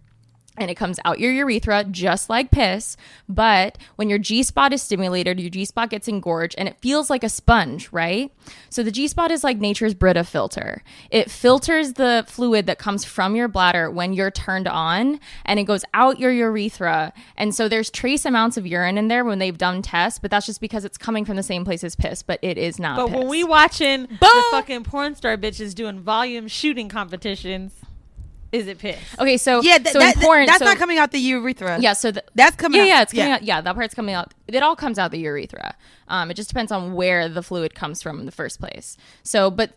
And it comes out your urethra just like piss. But when your G-spot is stimulated, your G-spot gets engorged and it feels like a sponge, right? So the G-spot is like nature's Brita filter. It filters the fluid that comes from your bladder when you're turned on and it goes out your urethra. And so there's trace amounts of urine in there when they've done tests, but that's just because it's coming from the same place as piss, but it is not But piss. when we watching the fucking porn star bitches doing volume shooting competitions, is it piss? Okay, so yeah, porn, that's not coming out the urethra. Yeah, so that's coming out. Yeah, it's coming out. Yeah, that part's coming out. It all comes out the urethra. It just depends on where the fluid comes from in the first place. So, but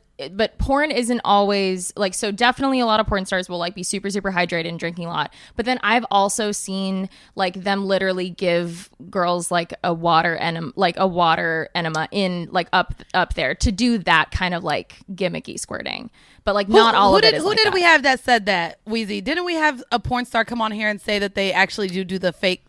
porn isn't always like, so definitely a lot of porn stars will like be super, super hydrated and drinking a lot. But then I've also seen like them literally give girls like a water enema in like up there to do that kind of like gimmicky squirting. But like not all of it is Who like did that. we have that said that, Wheezy? Didn't we have a porn star come on here and say that they actually do the fake,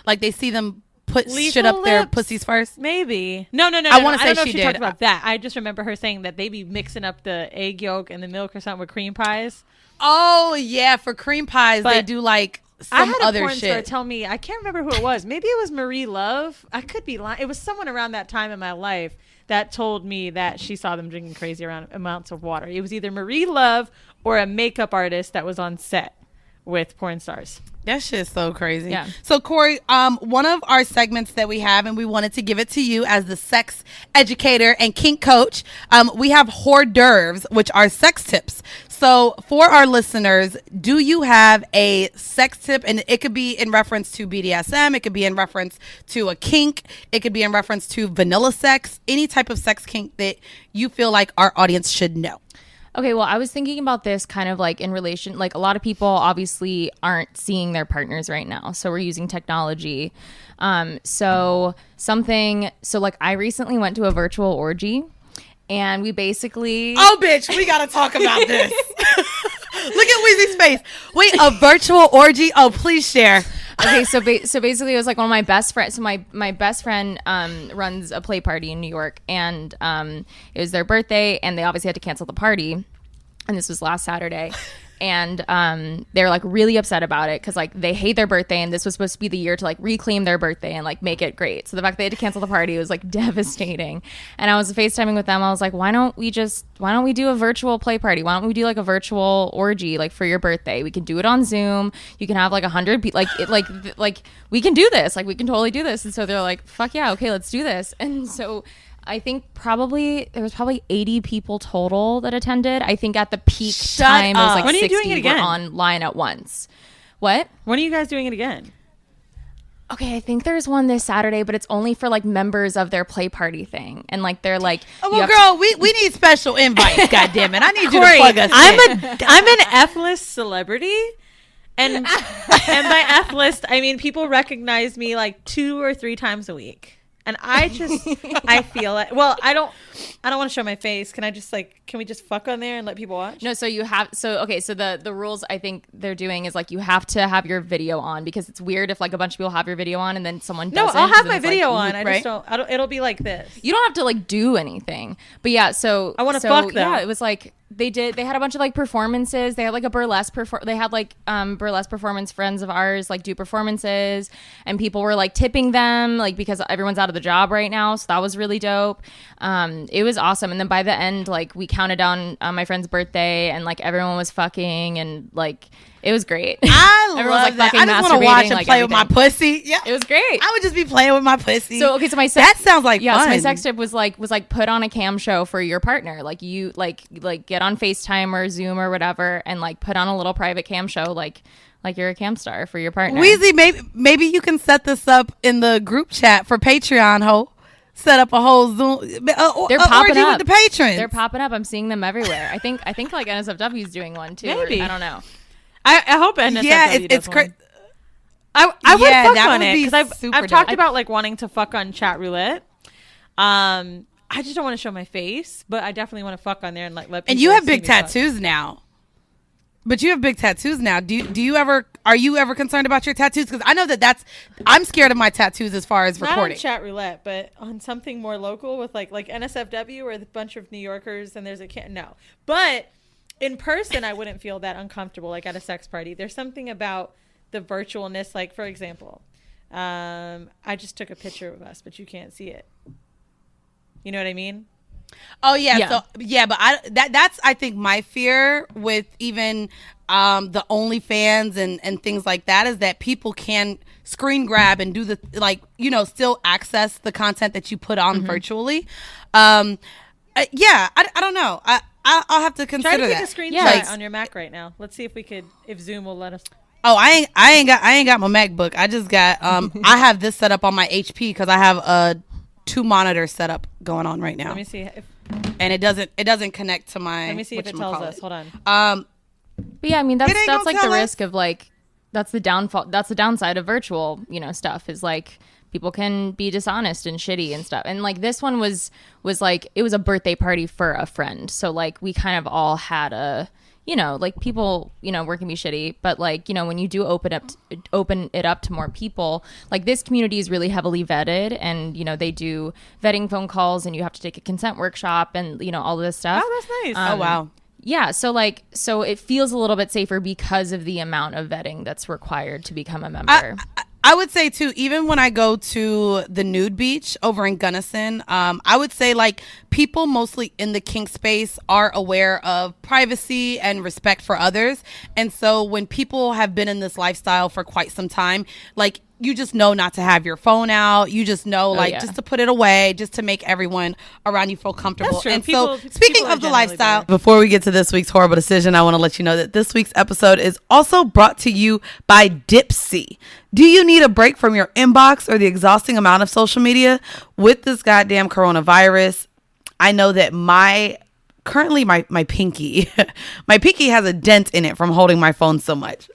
like they see them put Lethal shit up their lips? pussies first? Maybe. No. I want to say don't know she if she did. talked about that. I just remember her saying that they be mixing up the egg yolk and the milk or something with cream pies. Oh yeah, for cream pies they do like some I had other a porn shit. star tell me, I can't remember who it was. Maybe it was Marie Love. I could be lying. It was someone around that time in my life that told me that she saw them drinking crazy amounts of water. It was either Marie Love or a makeup artist that was on set with porn stars. That shit's so crazy. Yeah. So Cory, one of our segments that we have, and we wanted to give it to you as the sex educator and kink coach, we have hors d'oeuvres, which are sex tips. So for our listeners, do you have a sex tip? And it could be in reference to BDSM. It could be in reference to a kink. It could be in reference to vanilla sex, any type of sex kink that you feel like our audience should know. Okay, well, I was thinking about this kind of like in relation, like a lot of people obviously aren't seeing their partners right now. So we're using technology. So like I recently went to a virtual orgy and we basically... Oh, bitch, we got to talk about this. Look at Weezy's face. Wait, a virtual orgy? Oh, please share. Okay, so basically it was like one of my best friends. So my best friend runs a play party in New York, and it was their birthday, and they obviously had to cancel the party. And this was last Saturday. And they were like really upset about it because like they hate their birthday, and this was supposed to be the year to like reclaim their birthday and like make it great. So the fact they had to cancel the party was like devastating. And I was FaceTiming with them. I was like, why don't we do a virtual play party? Why don't we do like a virtual orgy like for your birthday? We can do it on Zoom. You can have like 100 people. Like we can do this. Like we can totally do this. And so they're like, fuck yeah, okay, let's do this. And so I think there was probably 80 people total that attended. I think at the peak time it was like when are you 60 doing it again? were online at once. What? When are you guys doing it again? Okay, I think there's one this Saturday, but it's only for like members of their play party thing. And like they're like, oh, well, girl, we need special invites, goddammit. I need Cory, you to plug us in. I'm an F-list celebrity. And by F-list, I mean people recognize me like 2 or 3 times a week. And I feel like, well, I don't want to show my face. Can we just fuck on there and let people watch? No, so the rules I think they're doing is like you have to have your video on, because it's weird if like a bunch of people have your video on and then someone doesn't. No, I'll have my video on. I just don't, it'll be like this. You don't have to like do anything. But yeah, so I want to fuck them. Yeah, it was like they had a bunch of like performances. They had like a burlesque burlesque performance friends of ours like do performances, and people were like tipping them like because everyone's out of the job right now, so that was really dope. It was awesome. And then by the end, like we counted down my friend's birthday, and like everyone was fucking, and like it was great. I love that. I just want to watch and play with my pussy. Yeah, it was great. I would just be playing with my pussy. So that sounds like fun. So my sex tip was like put on a cam show for your partner. Like you like get on FaceTime or Zoom or whatever, and like put on a little private cam show like you're a cam star for your partner. Weezy, maybe you can set this up in the group chat for Patreon, ho. Set up a whole Zoom. They're popping up with the patrons. They're popping up. I'm seeing them everywhere. I think like NSFW is doing one too. Maybe. I don't know. I hope NSFW does one. I would fuck on it because I've talked about like wanting to fuck on chat roulette. I just don't want to show my face, but I definitely want to fuck on there and like let people. And you have big tattoos now. But you have big tattoos now. Are you ever concerned about your tattoos? Because I know I'm scared of my tattoos as far as recording. Not on chat roulette, but on something more local with like NSFW or a bunch of New Yorkers and there's no. But in person, I wouldn't feel that uncomfortable like at a sex party. There's something about the virtualness. Like for example, I just took a picture of us, but you can't see it. You know what I mean? Oh yeah. So but that's I think my fear with even the OnlyFans and things like that is that people can screen grab and do the still access the content that you put on virtually. I don't know. I'll have to consider that. Try to take a screenshot on your Mac right now. Let's see if Zoom will let us. Oh, I ain't got my MacBook. I just got I have this set up on my HP because I have a 2 monitor setup going on right now. Let me see and it doesn't connect to my. Let me see if it tells us. Hold on. But yeah, I mean that's like the risk of like that's the downside of virtual stuff is like people can be dishonest and shitty and stuff. And like this one was like it was a birthday party for a friend, so like we kind of all had a like people, work can be shitty, but like, when you do open it up to more people, like this community is really heavily vetted and, they do vetting phone calls and you have to take a consent workshop and, all of this stuff. Oh, that's nice. Oh, wow. Yeah. So it feels a little bit safer because of the amount of vetting that's required to become a member. I would say too, even when I go to the nude beach over in Gunnison, I would say like people mostly in the kink space are aware of privacy and respect for others. And so when people have been in this lifestyle for quite some time, like you just know not to have your phone out. You just know just to put it away, just to make everyone around you feel comfortable. That's true. And so speaking of the lifestyle, before we get to this week's horrible decision, I want to let you know that this week's episode is also brought to you by Dipsea. Do you need a break from your inbox or the exhausting amount of social media? With this goddamn coronavirus, I know that my pinky, my pinky has a dent in it from holding my phone so much.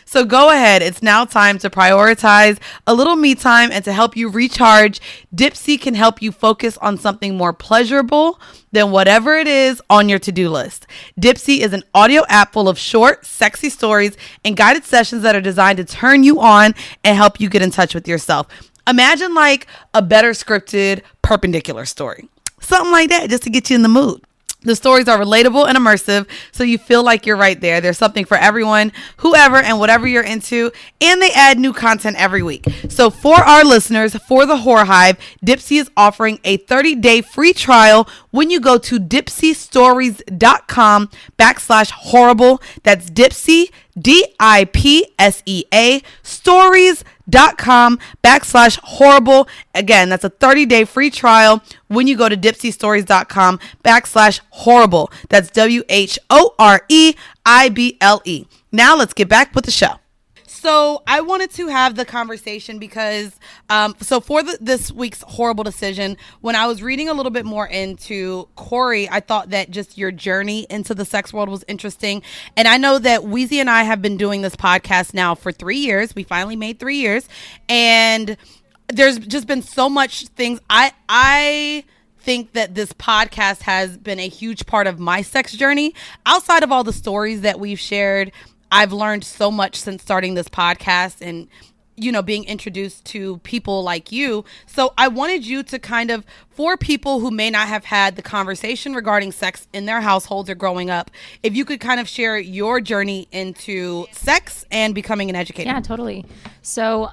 So go ahead. It's now time to prioritize a little me time and to help you recharge. Dipsea can help you focus on something more pleasurable than whatever it is on your to-do list. Dipsea is an audio app full of short, sexy stories and guided sessions that are designed to turn you on and help you get in touch with yourself. Imagine like a better scripted perpendicular story. Something like that just to get you in the mood. The stories are relatable and immersive, so you feel like you're right there. There's something for everyone, whoever and whatever you're into, and they add new content every week. So for our listeners, for the Whore Hive, Dipsea is offering a 30-day free trial when you go to dipseastories.com/horrible. That's Dipsea, DIPSEA, stories.com/horrible. Again, that's a 30-day free trial when you go to dipseastories.com/horrible. That's WHOREIBLE. Now let's get back with the show. So I wanted to have the conversation because, for this week's horrible decision, when I was reading a little bit more into Cory, I thought that just your journey into the sex world was interesting. And I know that Weezy and I have been doing this podcast now for 3 years. We finally made 3 years. And there's just been so much things. I think that this podcast has been a huge part of my sex journey. Outside of all the stories that we've shared, I've learned so much since starting this podcast and, you know, being introduced to people like you. So I wanted you to kind of, for people who may not have had the conversation regarding sex in their households or growing up, if you could kind of share your journey into sex and becoming an educator. Yeah, totally. So,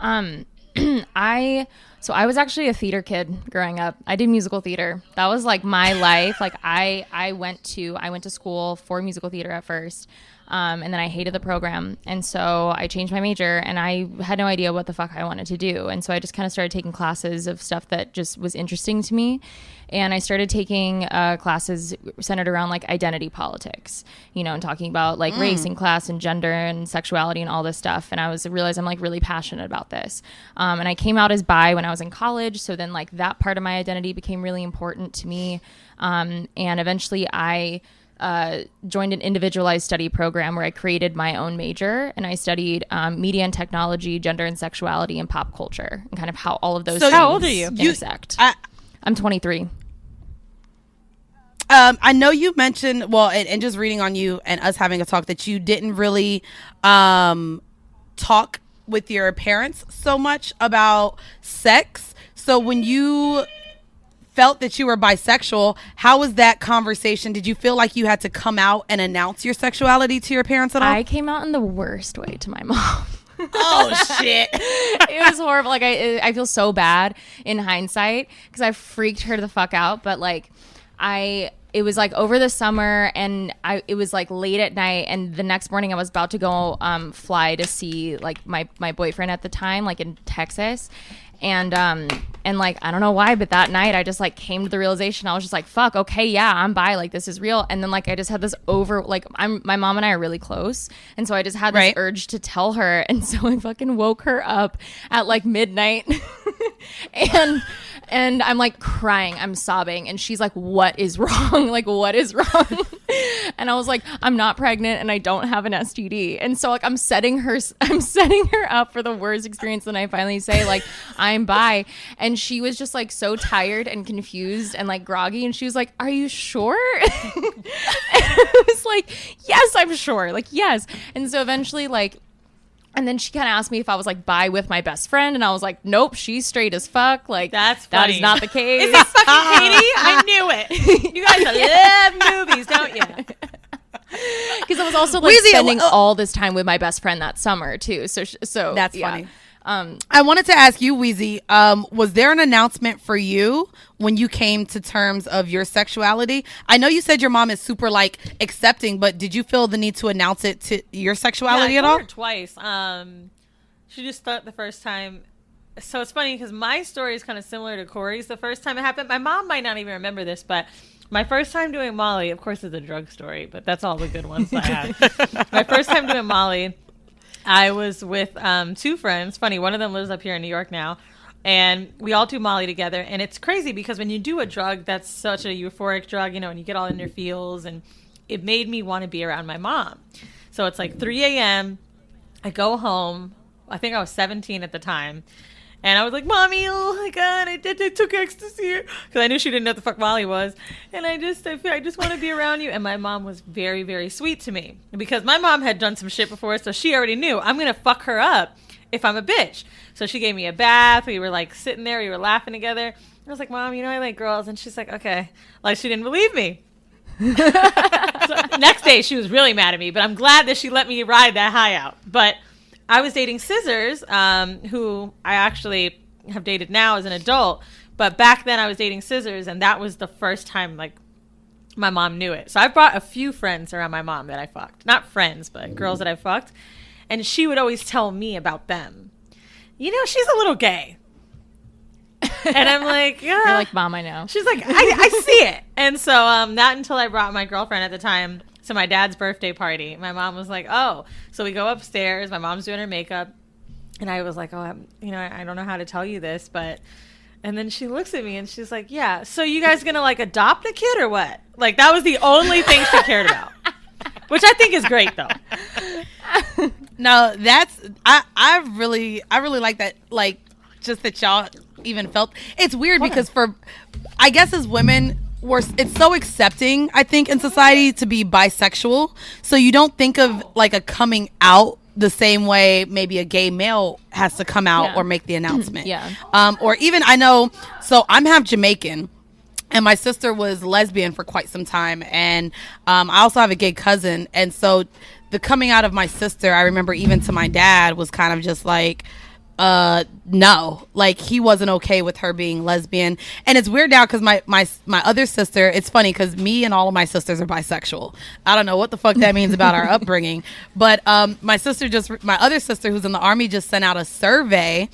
I was actually a theater kid growing up. I did musical theater. That was like my life. Like I went to school for musical theater at first. And then I hated the program. And so I changed my major and I had no idea what the fuck I wanted to do. And so I just kind of started taking classes of stuff that just was interesting to me. And I started taking classes centered around like identity politics, you know, and talking about like race and class and gender and sexuality and all this stuff. And I realized I'm like really passionate about this. And I came out as bi when I was in college. So then like that part of my identity became really important to me. And eventually I joined an individualized study program where I created my own major, and I studied media and technology, gender and sexuality, and pop culture, and kind of how all of those things how old are you? intersect. I'm 23. I know you mentioned, well, and just reading on you and us having a talk, that you didn't really talk with your parents so much about sex. So when you felt that you were bisexual, how was that conversation? Did you feel like you had to come out and announce your sexuality to your parents at all? I came out in the worst way to my mom. Oh shit. It was horrible. Like I feel so bad in hindsight because I freaked her the fuck out, but like it was like over the summer and it was like late at night, and the next morning I was about to go fly to see like my boyfriend at the time, like in Texas. And like, I don't know why, but that night I just like came to the realization. I was just like, fuck, okay, yeah, I'm bi, like this is real. And then like I just had this my mom and I are really close, and so I just had this urge to tell her, and so I fucking woke her up at like midnight and I'm like crying, I'm sobbing, and she's like, what is wrong? Like, what is wrong? And I was like, I'm not pregnant and I don't have an STD. And so like I'm setting her up for the worst experience. Then I finally say like, I'm bi. And she was just like so tired and confused and like groggy, and she was like, are you sure? And I was like, yes, I'm sure, like yes. And so eventually like, and then she kind of asked me if I was like bi with my best friend, and I was like, nope, she's straight as fuck. Like that is not the case. Is that fucking Katie? I knew it. You guys love movies, don't you? Because I was also like spending all this time with my best friend that summer too. So that's funny. I wanted to ask you, Weezy, was there an announcement for you when you came to terms of your sexuality? I know you said your mom is super like accepting, but did you feel the need to announce it to your sexuality at all? Her twice. She just thought the first time. So it's funny because my story is kind of similar to Cory's. The first time it happened, my mom might not even remember this, but my first time doing Molly, of course, it's a drug story, but that's all the good ones I have. My first time doing Molly, I was with two friends. Funny, one of them lives up here in New York now. And we all do Molly together. And it's crazy because when you do a drug, that's such a euphoric drug, you know, and you get all in your feels. And it made me want to be around my mom. So it's like 3 a.m. I go home. I think I was 17 at the time. And I was like, Mommy, oh my God, I took ecstasy. Because I knew she didn't know what the fuck Molly was. And I just want to be around you. And my mom was very, very sweet to me. Because my mom had done some shit before, so she already knew I'm going to fuck her up if I'm a bitch. So she gave me a bath. We were like sitting there. We were laughing together. I was like, Mom, you know I like girls. And she's like, okay. Like she didn't believe me. So next day, she was really mad at me. But I'm glad that she let me ride that high out. But I was dating Scissors, who I actually have dated now as an adult. But back then I was dating Scissors, and that was the first time like my mom knew it. So I brought a few friends around my mom that I fucked. Not friends, but girls that I fucked. And she would always tell me about them. You know, she's a little gay. And I'm like, yeah. You're like, Mom, I know. She's like, I see it. And so not until I brought my girlfriend at the time to my dad's birthday party, my mom was like, oh. So we go upstairs. My mom's doing her makeup. And I was like, oh, I don't know how to tell you this, but. And then she looks at me and she's like, yeah, so you guys going to like adopt a kid or what? Like that was the only thing she cared about, which I think is great though. No, that's, I really like that. Like just that y'all even felt. It's weird because I guess as women, it's so accepting, I think, in society to be bisexual. So you don't think of like a coming out the same way maybe a gay male has to come out or make the announcement. Or even so I'm half Jamaican. And my sister was lesbian for quite some time. And I also have a gay cousin. And so the coming out of my sister, I remember even to my dad, was kind of just like, no. Like, he wasn't okay with her being lesbian. And it's weird now because my other sister, it's funny because me and all of my sisters are bisexual. I don't know what the fuck that means about our upbringing. But my other sister who's in the Army just sent out a survey.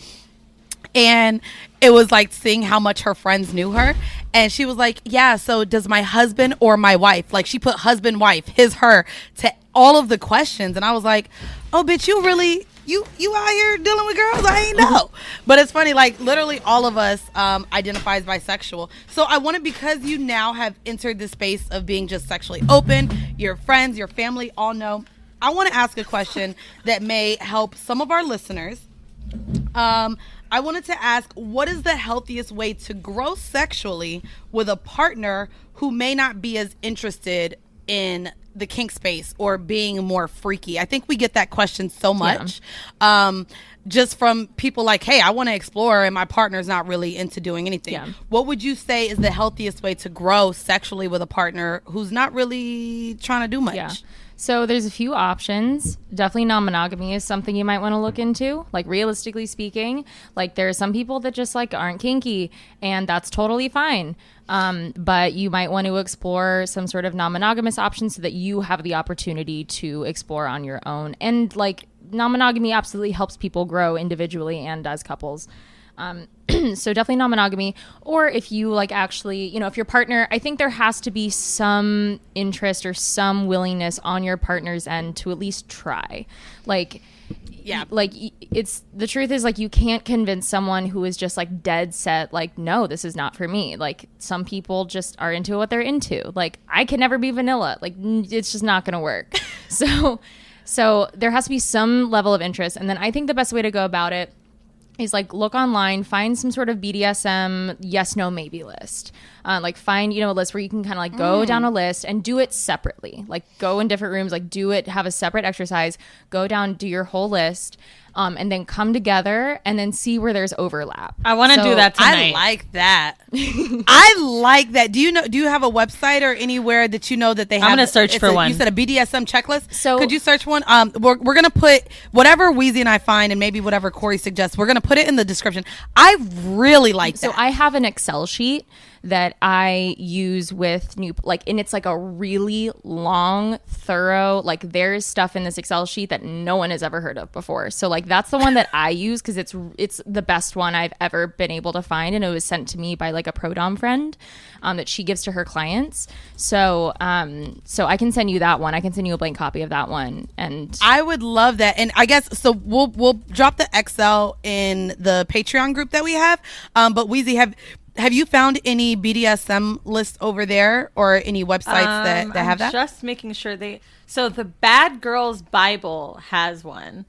And it was like seeing how much her friends knew her. And she was like, yeah, so does my husband or my wife? Like, she put husband, wife, his, her, to all of the questions. And I was like, oh, bitch, you really, you out here dealing with girls? I ain't know. But it's funny, like, literally all of us identify as bisexual. So I wanted, because you now have entered the space of being just sexually open, your friends, your family all know, I want to ask a question that may help some of our listeners. I wanted to ask, what is the healthiest way to grow sexually with a partner who may not be as interested in the kink space or being more freaky? I think we get that question so much, just from people like, hey, I want to explore and my partner's not really into doing anything. Yeah. What would you say is the healthiest way to grow sexually with a partner who's not really trying to do much? Yeah. So there's a few options. Definitely non-monogamy is something you might want to look into. Like, realistically speaking, like, there are some people that just like aren't kinky, and that's totally fine. But you might want to explore some sort of non-monogamous option so that you have the opportunity to explore on your own. And like, non-monogamy absolutely helps people grow individually and as couples. So definitely non-monogamy. Or if you like actually, you know, if your partner, I think there has to be some interest or some willingness on your partner's end to at least try. Like, yeah, like, it's, the truth is, like, you can't convince someone who is just like dead set, like, no, this is not for me. Like, some people just are into what they're into. Like, I can never be vanilla. Like, it's just not going to work. So there has to be some level of interest. And then I think the best way to go about it is like, look online, find some sort of BDSM yes, no, maybe list. Like, find, you know, a list where you can kind of like go down a list and do it separately. Like, go in different rooms, like, do it, have a separate exercise, go down, do your whole list, and then come together and then see where there's overlap. I want to do that tonight. I like that. I like that. Do you have a website or anywhere that you know that they have? I'm going to search for one. You said a BDSM checklist? So could you search one? We're going to put whatever Wheezy and I find, and maybe whatever Cory suggests, we're going to put it in the description. I really like that. So I have an Excel sheet that I use with and it's like a really long, thorough, like, there's stuff in this Excel sheet that no one has ever heard of before. So like, that's the one that I use because it's the best one I've ever been able to find, and it was sent to me by like a pro dom friend that she gives to her clients. So so I can send you that one. I can send you a blank copy of that one, and I would love that. And I guess so we'll drop the Excel in the Patreon group that we have. But Wheezy, have you found any BDSM lists over there or any websites that have that? Just making sure so the Bad Girls Bible has one.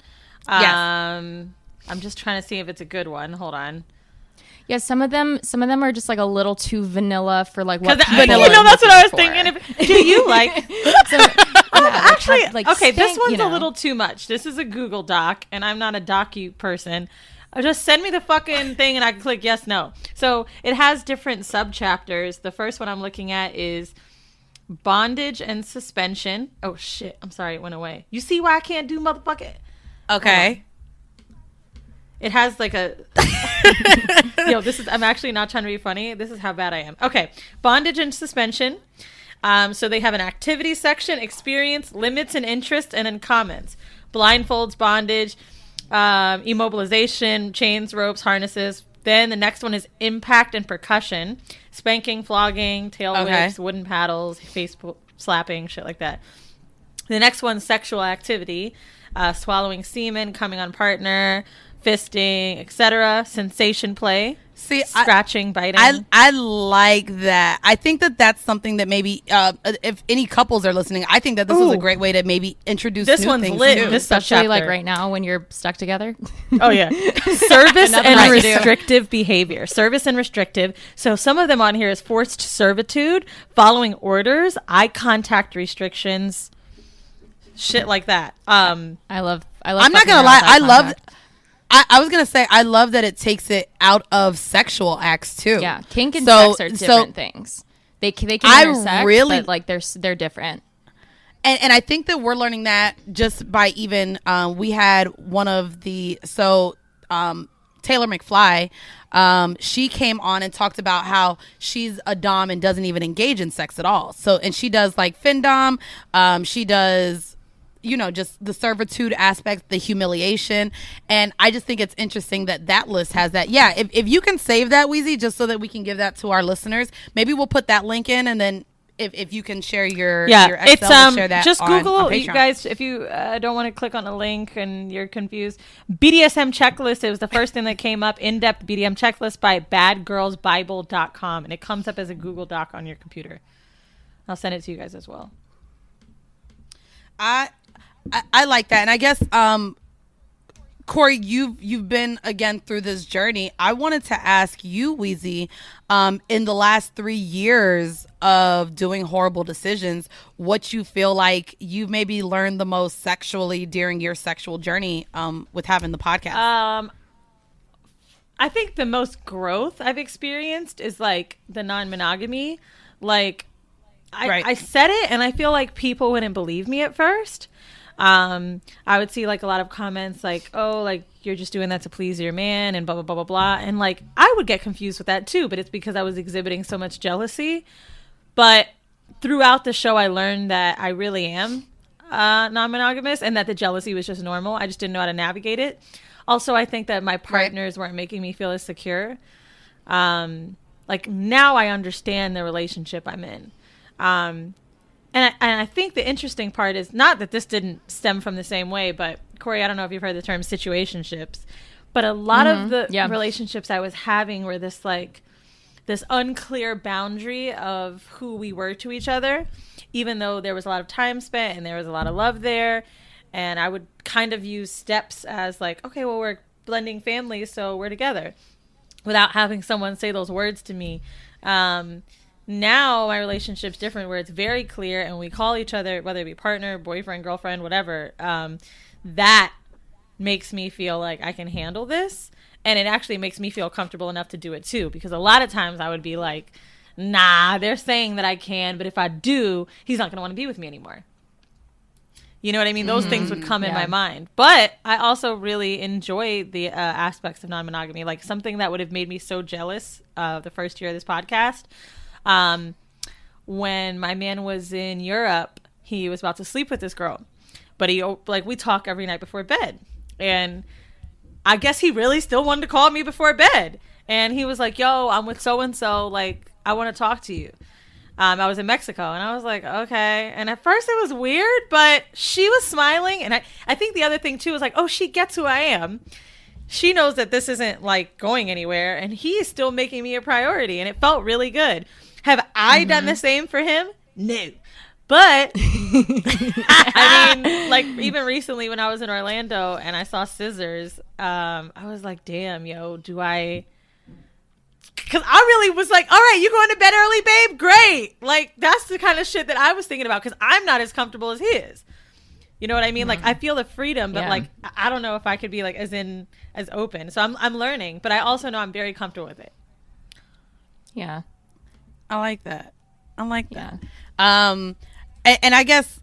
Yes. I'm just trying to see if it's a good one. Hold on. Yeah, some of them are just like a little too vanilla for like what vanilla. You know, that's what I was thinking. Do you like? Actually, okay, this one's a little too much. This is a Google Doc, and I'm not a docu person. Just send me the fucking thing and I can click yes, no. So it has different sub-chapters. The first one I'm looking at is bondage and suspension. Oh, shit. I'm sorry. It went away. You see why I can't do motherfucking... Okay. It has like a... I'm actually not trying to be funny. This is how bad I am. Okay. Bondage and suspension. So they have an activity section, experience, limits and interest, and then comments. Blindfolds, bondage... immobilization, chains, ropes, harnesses. Then the next one is impact and percussion, spanking, flogging, tail whips, wooden paddles, face slapping, shit like that. The next one's sexual activity, swallowing semen, coming on partner, fisting, etc., sensation play. See, scratching, biting. I like that. I think that that's something that maybe if any couples are listening, I think that this is a great way to maybe introduce this new one's things lit. too. Especially like right now when you're stuck together. Oh yeah, service and restrictive behavior. Service and restrictive. So some of them on here is forced servitude, following orders, eye contact restrictions, shit like that. I love. I'm not gonna lie. I was going to say, I love that it takes it out of sexual acts, too. Yeah. Kink and sex are different things. They can intersect, but like they're different. And I think that we're learning that just by even, we had one of the, Taylor McFly, she came on and talked about how she's a dom and doesn't even engage in sex at all. So, and she does like findom, she does, just the servitude aspect, the humiliation. And I just think it's interesting that list has that. Yeah, if you can save that, Weezy, just so that we can give that to our listeners, maybe we'll put that link in, and then if you can share your Excel, we'll share that. Just Google, on you guys, if you don't want to click on a link and you're confused, BDSM checklist. It was the first thing that came up, in-depth BDSM checklist by badgirlsbible.com, and it comes up as a Google Doc on your computer. I'll send it to you guys as well. I like that. And I guess, Cory, you've been again through this journey. I wanted to ask you, Weezy, in the last 3 years of doing Whoreible Decisions, what you feel like you maybe learned the most sexually during your sexual journey with having the podcast. I think the most growth I've experienced is like the non-monogamy. Like I said it and I feel like people wouldn't believe me at first. I would see like a lot of comments like, oh, like you're just doing that to please your man and blah, blah, blah, blah, blah. And like, I would get confused with that too, but it's because I was exhibiting so much jealousy. But throughout the show, I learned that I really am non-monogamous and that the jealousy was just normal. I just didn't know how to navigate it. Also, I think that my partners weren't making me feel as secure. Like now I understand the relationship I'm in. And I think the interesting part is not that this didn't stem from the same way, but Cory, I don't know if you've heard the term situationships, but a lot of the relationships I was having were this unclear boundary of who we were to each other, even though there was a lot of time spent and there was a lot of love there. And I would kind of use steps as like, okay, well, we're blending families, so we're together, without having someone say those words to me. Now my relationship's different, where it's very clear and we call each other, whether it be partner, boyfriend, girlfriend, whatever. That makes me feel like I can handle this. And it actually makes me feel comfortable enough to do it too. Because a lot of times I would be like, nah, they're saying that I can, but if I do, he's not going to want to be with me anymore. You know what I mean? Those things would come in my mind. But I also really enjoy the aspects of non-monogamy. Like something that would have made me so jealous the first year of this podcast. When my man was in Europe, he was about to sleep with this girl, but we talk every night before bed, and I guess he really still wanted to call me before bed. And he was like, yo, I'm with so-and-so. Like, I want to talk to you. I was in Mexico, and I was like, okay. And at first it was weird, but she was smiling. And I think the other thing too is like, oh, she gets who I am. She knows that this isn't like going anywhere, and he is still making me a priority. And it felt really good. Have I done the same for him? No. But I mean, like even recently when I was in Orlando and I saw scissors, I was like, damn, yo, do I? Because I really was like, all right, you going to bed early, babe? Great. Like that's the kind of shit that I was thinking about, because I'm not as comfortable as he is. You know what I mean? Like I feel the freedom, but like I don't know if I could be like as open. So I'm learning, but I also know I'm very comfortable with it. Yeah. I like that. And I guess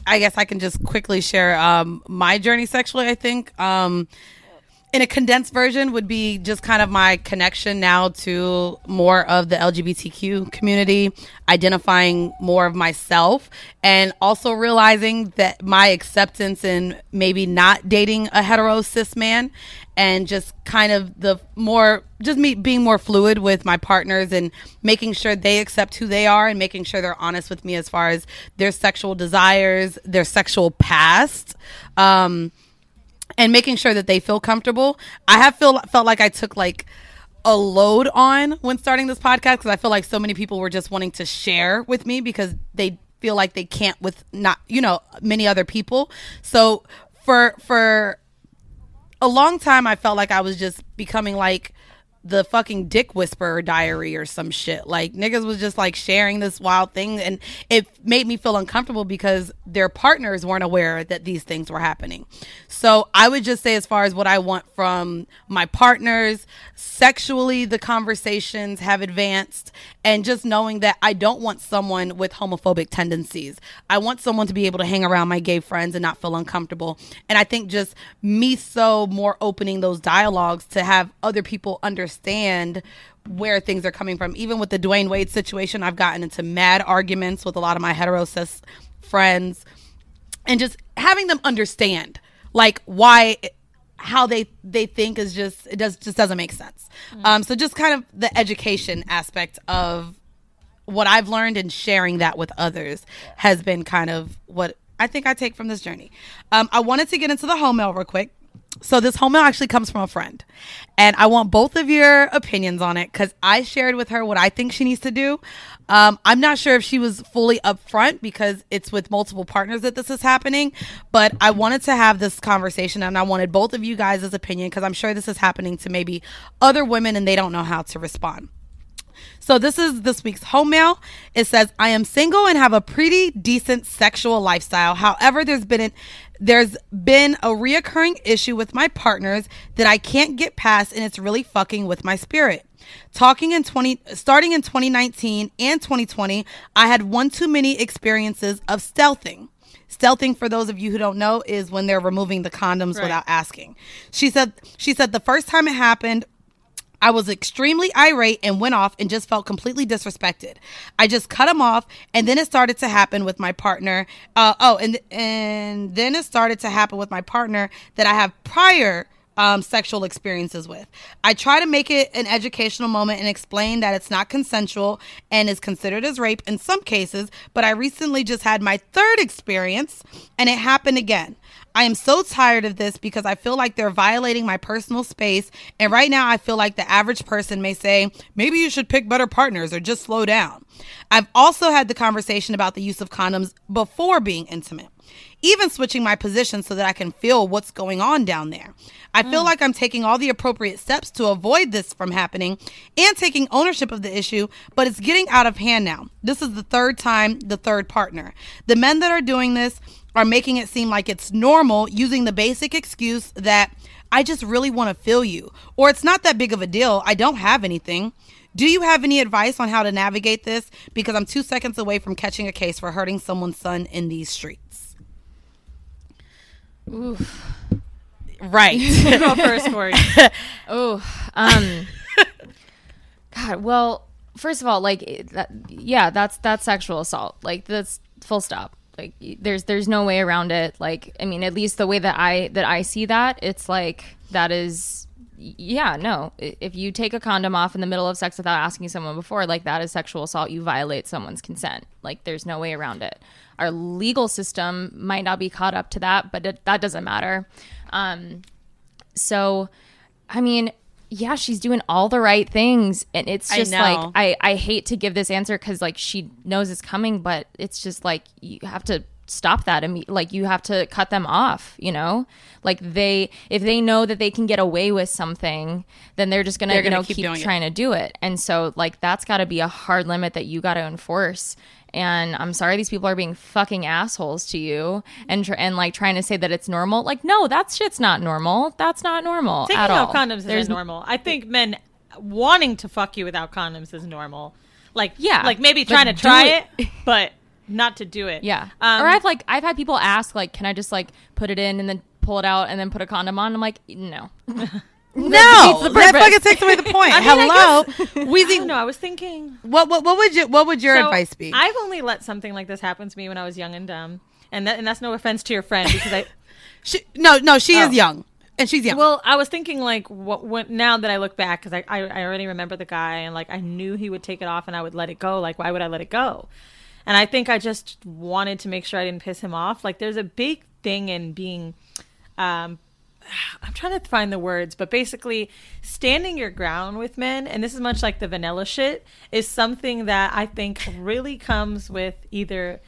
I can just quickly share my journey sexually. I think in a condensed version would be just kind of my connection now to more of the LGBTQ community, identifying more of myself, and also realizing that my acceptance in maybe not dating a hetero cis man, and just kind of me being more fluid with my partners and making sure they accept who they are and making sure they're honest with me as far as their sexual desires, their sexual past. and making sure that they feel comfortable. I have felt like I took like a load on when starting this podcast, because I feel like so many people were just wanting to share with me because they feel like they can't with not, many other people. So for a long time, I felt like I was just becoming like the fucking dick whisperer diary or some shit. Like, niggas was just like sharing this wild thing, and it made me feel uncomfortable because their partners weren't aware that these things were happening. So I would just say, as far as what I want from my partners sexually, the conversations have advanced, and just knowing that I don't want someone with homophobic tendencies. I want someone to be able to hang around my gay friends and not feel uncomfortable. And I think just me more opening those dialogues to have other people understand where things are coming from. Even with the Dwayne Wade situation, I've gotten into mad arguments with a lot of my hetero cis friends, and just having them understand like how they think is just doesn't make sense. So just kind of the education aspect of what I've learned and sharing that with others has been kind of what I think I take from this journey. I wanted to get into the home mail real quick. So this home mail actually comes from a friend, and I want both of your opinions on it because I shared with her what I think she needs to do. I'm not sure if she was fully upfront because it's with multiple partners that this is happening, but I wanted to have this conversation, and I wanted both of you guys' opinion because I'm sure this is happening to maybe other women and they don't know how to respond. So this is this week's home mail. It says, I am single and have a pretty decent sexual lifestyle. However, there's been a reoccurring issue with my partners that I can't get past, and it's really fucking with my spirit. Starting in 2019 and 2020, I had one too many experiences of stealthing. Stealthing, for those of you who don't know, is when they're removing the condoms without asking. She said the first time it happened, I was extremely irate and went off and just felt completely disrespected. I just cut him off, and then it started to happen with my partner. And then it started to happen with my partner that I have prior sexual experiences with. I try to make it an educational moment and explain that it's not consensual and is considered as rape in some cases, but I recently just had my third experience and it happened again. I am so tired of this because I feel like they're violating my personal space, and right now I feel like the average person may say, maybe you should pick better partners or just slow down. I've also had the conversation about the use of condoms before being intimate, even switching my position so that I can feel what's going on down there. I feel like I'm taking all the appropriate steps to avoid this from happening and taking ownership of the issue, but it's getting out of hand now. This is the third time, the third partner. The men that are doing this are making it seem like it's normal, using the basic excuse that I just really want to feel you, or it's not that big of a deal, I don't have anything. Do you have any advice on how to navigate this? Because I'm 2 seconds away from catching a case for hurting someone's son in these streets. Oof. Right. Go first, Cory. God, well, first of all, like, that's sexual assault. Like, that's full stop. Like, there's no way around it. Like, I mean, at least the way that I see that, it's like, that is, yeah, no. If you take a condom off in the middle of sex without asking someone before, like, that is sexual assault. You violate someone's consent. Like, there's no way around it. Our legal system might not be caught up to that, but that doesn't matter. So, I mean, yeah, she's doing all the right things, and it's just like, I hate to give this answer because, like, she knows it's coming, but it's just like, you have to stop that. Like, you have to cut them off, you know? Like, if they know that they can get away with something, then they're just gonna keep trying to do it. And so, like, that's got to be a hard limit that you got to enforce. And I'm sorry these people are being fucking assholes to you and like trying to say that it's normal. Like, no, that shit's not normal. That's not normal Taking at all. Taking off condoms is normal. I think men wanting to fuck you without condoms is normal. Like, yeah, like maybe trying to try it, but not to do it. Yeah. Or I've had people ask, like, can I just like put it in and then pull it out and then put a condom on? I'm like, no. No, that fucking takes away the point. Hello, Weezy. No, I was thinking. What would your advice be? I've only let something like this happen to me when I was young and dumb, and that's no offense to your friend because I. She is young, and she's young. Well, I was thinking like now that I look back, because I already remember the guy, and like I knew he would take it off and I would let it go. Like, why would I let it go? And I think I just wanted to make sure I didn't piss him off. Like, there's a big thing in being I'm trying to find the words, but basically standing your ground with men, and this is much like the vanilla shit, is something that I think really comes with either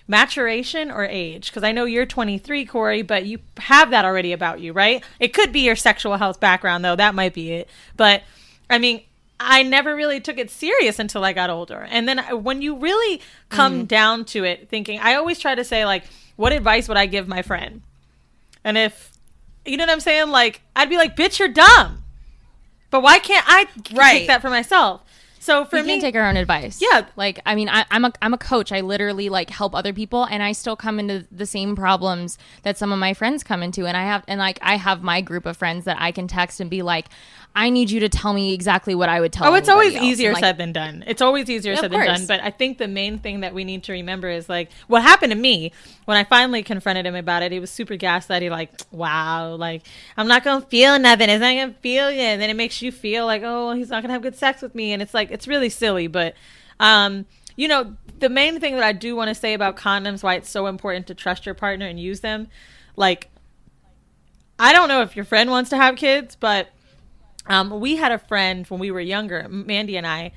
maturation or age. Because I know you're 23, Cory, but you have that already about you, right? It could be your sexual health background, though. That might be it. But I mean, I never really took it serious until I got older. And then when you really come down to it, thinking, I always try to say, like, what advice would I give my friend? And if, you know what I'm saying? Like, I'd be like, bitch, you're dumb. But why can't I take that for myself? So for me, you can take our own advice. Yeah. Like, I mean, I'm a coach. I literally like help other people, and I still come into the same problems that some of my friends come into. And I have my group of friends that I can text and be like, I need you to tell me exactly what I would tell. Oh, it's always easier said than done. It's always easier said than done. But I think the main thing that we need to remember is, like, what happened to me when I finally confronted him about it. He was super gaslighty, like, wow, like, I'm not going to feel nothing. It's not going to feel you. And then it makes you feel like, oh, he's not going to have good sex with me. And it's like, it's really silly. But, you know, the main thing that I do want to say about condoms, why it's so important to trust your partner and use them. Like, I don't know if your friend wants to have kids, but we had a friend when we were younger, Mandy and I,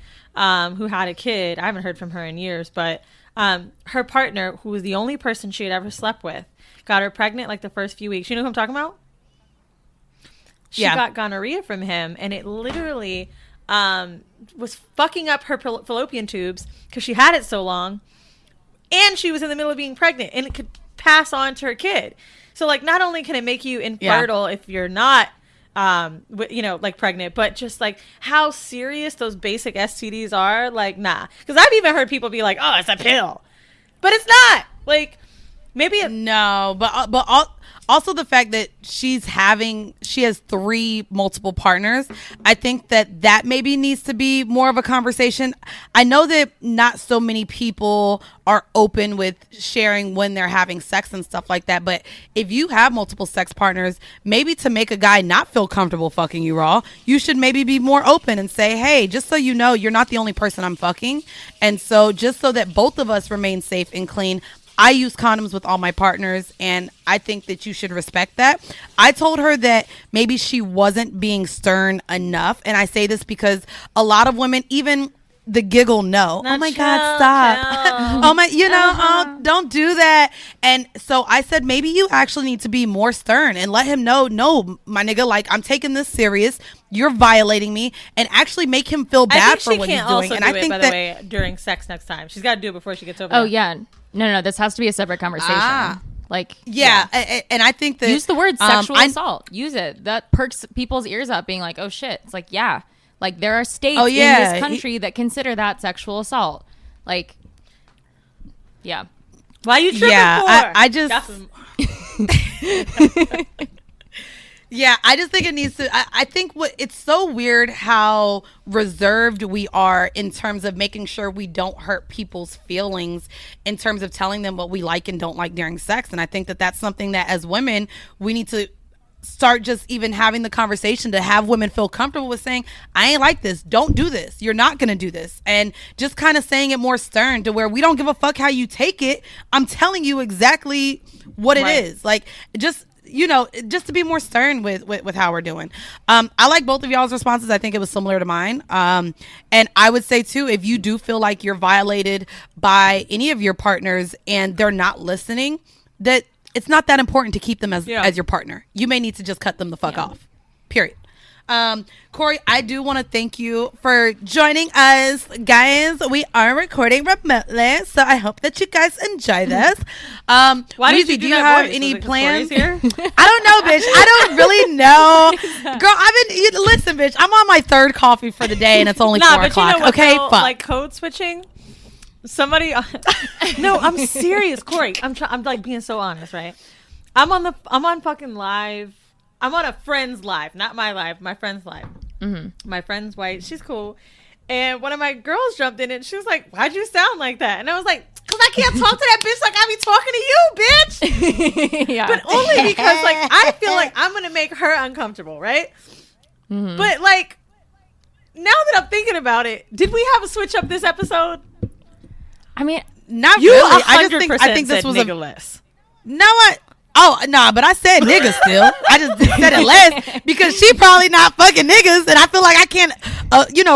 who had a kid. I haven't heard from her in years, but her partner, who was the only person she had ever slept with, got her pregnant like the first few weeks. You know who I'm talking about? She got gonorrhea from him, and it literally was fucking up her fallopian tubes because she had it so long, and she was in the middle of being pregnant, and it could pass on to her kid. So, like, not only can it make you infertile if you're not you know, like pregnant, but just like how serious those basic STDs are, like, nah. Because I've even heard people be like, oh, it's a pill, but it's not. Like, maybe no, but also the fact that she has 3 multiple partners. I think that maybe needs to be more of a conversation. I know that not so many people are open with sharing when they're having sex and stuff like that. But if you have multiple sex partners, maybe to make a guy not feel comfortable fucking you raw, you should maybe be more open and say, hey, just so you know, you're not the only person I'm fucking. And so just so that both of us remain safe and clean, I use condoms with all my partners, and I think that you should respect that. I told her that maybe she wasn't being stern enough, and I say this because a lot of women, even the giggle no. Oh my God, stop. Oh my, you know, oh, don't do that. And so I said, maybe you actually need to be more stern and let him know, no, my nigga, like, I'm taking this serious. You're violating me, and actually make him feel bad for what he's doing. And I think by the way, during sex next time, she's got to do it before she gets over there. Oh yeah. No, this has to be a separate conversation. Like, and I think that use the word sexual assault. Use it. That perks people's ears up, being like, oh shit. It's like, yeah. Like, there are states in this country that consider that sexual assault. Like, yeah. Why are you tripping for? I just... Yeah, I just think it needs to... I think it's so weird how reserved we are in terms of making sure we don't hurt people's feelings in terms of telling them what we like and don't like during sex. And I think that that's something that as women, we need to start just even having the conversation to have women feel comfortable with saying, I ain't like this. Don't do this. You're not going to do this. And just kind of saying it more stern to where we don't give a fuck how you take it. I'm telling you exactly what it is. Like, just... you know, just to be more stern with how we're doing. I like both of y'all's responses. I think it was similar to mine. And I would say too, if you do feel like you're violated by any of your partners and they're not listening, that it's not that important to keep them as your partner. You may need to just cut them the fuck off. Period. Cory, I do want to thank you for joining us, guys. We are recording remotely, so I hope that you guys enjoy this. Why did you do that have voice? any like plans here? I don't know, bitch. I don't really know, girl. Listen, bitch. I'm on my 3rd coffee for the day, and it's only 4 o'clock. You know what, okay, fuck. Like code switching. Somebody, no, I'm serious, Cory. I'm like being so honest, right? I'm on fucking live. I'm on a friend's live, not my live, my friend's live. Mm-hmm. My friend's white. She's cool. And one of my girls jumped in and she was like, why'd you sound like that? And I was like, because I can't talk to that bitch like I be talking to you, bitch. Yeah. But only because, like, I feel like I'm going to make her uncomfortable, right? Mm-hmm. But, like, now that I'm thinking about it, did we have a switch up this episode? I mean, not you really. I think this was niggaless. No, Oh, nah, but I said niggas still. I just said it less because she probably not fucking niggas, and I feel like I can't,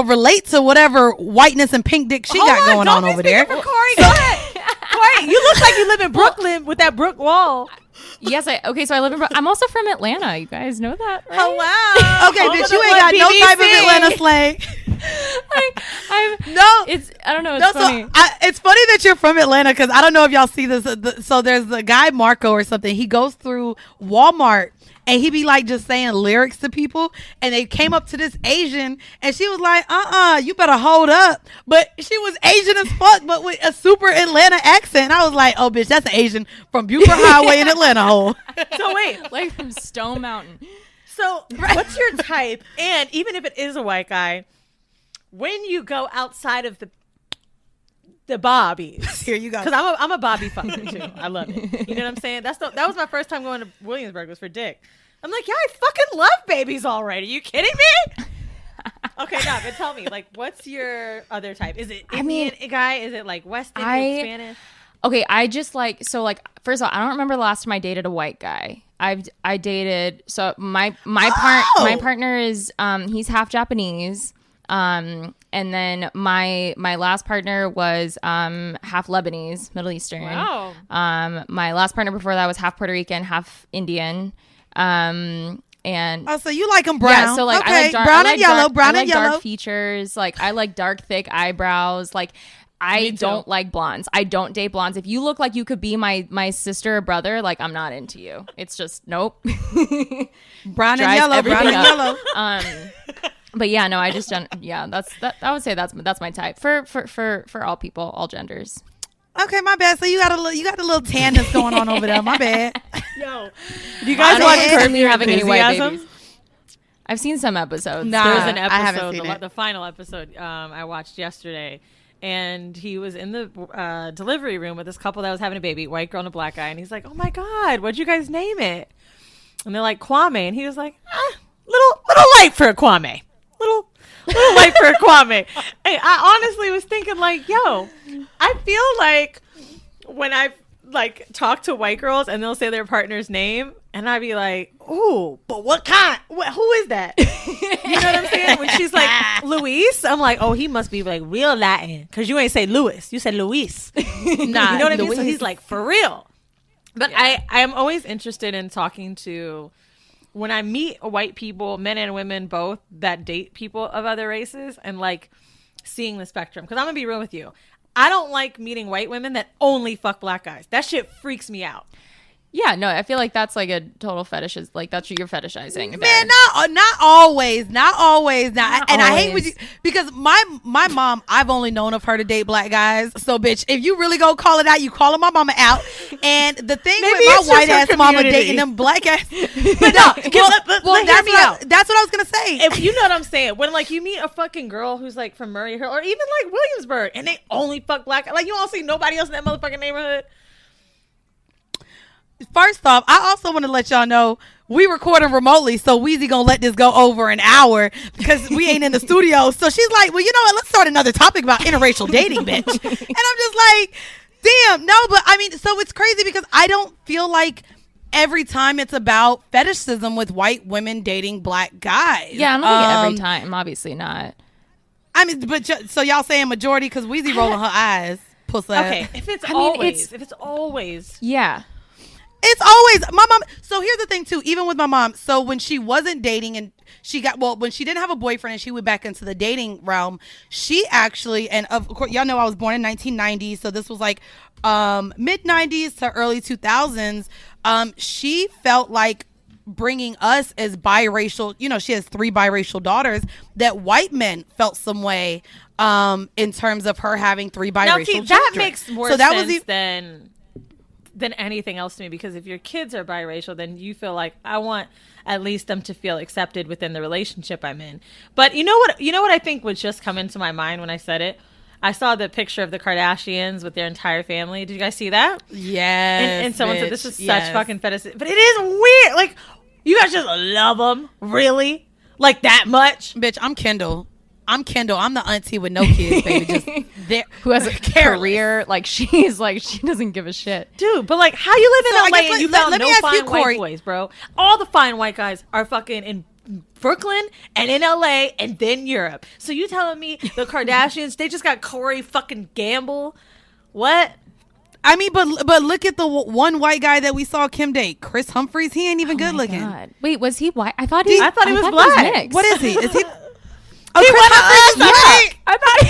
relate to whatever whiteness and pink dick she got going on over there. For Cory, go ahead. Cory, you look like you live in Brooklyn with that brick wall. Yes, so I live in I'm also from Atlanta. You guys know that, right? Hello. Okay, bitch, you ain't got no type of Atlanta slang. I don't know. It's funny. It's funny that you're from Atlanta because I don't know if y'all see this. So there's a guy, Marco or something. He goes through Walmart and he be like just saying lyrics to people. And they came up to this Asian and she was like, you better hold up. But she was Asian as fuck, but with a super Atlanta accent. I was like, oh, bitch, that's an Asian from Buford Highway in Atlanta. Hole. So wait, like from Stone Mountain. So what's your type? And even if it is a white guy, when you go outside of the bobbies, here you go. Because I'm a bobby fucker too. I love it. You know what I'm saying? That was my first time going to Williamsburg. Was for dick. I'm like, yeah, I fucking love babies already. Are you kidding me? Okay, no, but tell me, like, what's your other type? Is it Indian guy? Is it like West Indian, Spanish? Okay, I just first of all, I don't remember the last time I dated a white guy. I dated, so my partner is he's half Japanese. And then my last partner was half Lebanese, Middle Eastern. Wow. My last partner before that was half Puerto Rican, half Indian. And so you like them brown? Yeah, so like okay. I like dark, brown and yellow, brown and yellow. Dark features. Like I like dark, thick eyebrows. Like I don't like blondes. I don't date blondes. If you look like you could be my sister or brother, like I'm not into you. It's just nope. Brown and yellow, brown and yellow. But yeah, no, I just don't. Yeah, that's that. I would say that's my type for all people, all genders. Okay, my bad. So you got a little tan that's going on over there. My bad. Yo, do you guys watch Curb Your having any white Enthusiasm? babies? I've seen some episodes. Nah, There's an I haven't episode, seen it. the final episode I watched yesterday, and he was in the delivery room with this couple that was having a baby, white girl and a black guy, and he's like, "Oh my God, what'd you guys name it?" And they're like, "Kwame," and he was like, "Little light for a Kwame, little light for a Kwame." Hey, I honestly was thinking like, yo, I feel like when I like talk to white girls and they'll say their partner's name, and I'd be like, "Ooh, but what kind? Who is that?" You know what I'm saying? When she's like Luis, I'm like, "Oh, he must be like real Latin because you ain't say Luis, you said Luis." Nah, you know what I mean? So he's like for real. But yeah. I am always interested in talking to, when I meet white people, men and women both, that date people of other races, and like seeing the spectrum. Because I'm gonna be real with you, I don't like meeting white women that only fuck black guys. That shit freaks me out. Yeah, no, I feel like that's like a total fetish. Is like that's what you're fetishizing. Man, not always. And I hate with you because my mom, I've only known of her to date black guys. So, bitch, if you really go call it out, you calling my mama out. And the thing with my white ass mama dating them black ass, but no, well, hear me out. That's what I was gonna say. If you know what I'm saying, when like you meet a fucking girl who's like from Murray Hill or even like Williamsburg, and they only fuck black, like you don't see nobody else in that motherfucking neighborhood. First off, I also want to let y'all know we recording remotely, so Weezy gonna let this go over an hour because we ain't in the studio. So she's like, well, you know what? Let's start another topic about interracial dating, bitch. And I'm just like, damn, no, but I mean, so it's crazy because I don't feel like every time it's about fetishism with white women dating black guys. Yeah, I don't think every time. Obviously not. I mean, but so y'all saying majority because Weezy rolling her eyes, pussy. Okay, if it's always, yeah. It's always my mom. So here's the thing too, even with my mom. So when she wasn't dating and when she didn't have a boyfriend and she went back into the dating realm, she actually, and of course, y'all know I was born in 1990. So this was like mid 90s to early 2000s. She felt like bringing us as biracial, you know, she has 3 biracial daughters, that white men felt some way in terms of her having 3 biracial children. That makes more sense than anything else to me, because if your kids are biracial, then you feel like I want at least them to feel accepted within the relationship I'm in. But you know what I think would just come into my mind when I said it? I saw the picture of the Kardashians with their entire family. Did you guys see that? Yes. And someone said this is such fucking fetish. But it is weird. Like, you guys just love them? Really? Like that much? Bitch, I'm Kendall. I'm Kendall. I'm the auntie with no kids, baby. Just there, who has a career. Like she's like she doesn't give a shit, dude. But like, how you live in LA and you found no fine Cory. white boys, bro? All the fine white guys are fucking in Brooklyn and in LA and then Europe. So you telling me the Kardashians, they just got Cory fucking Gamble? What? I mean, but look at the one white guy that we saw Kim date, Chris Humphries. He ain't even good looking. God. Wait, was he white? I thought he was black. Mixed. What is he? Is he? Oh, Chris Humphries is black. I thought.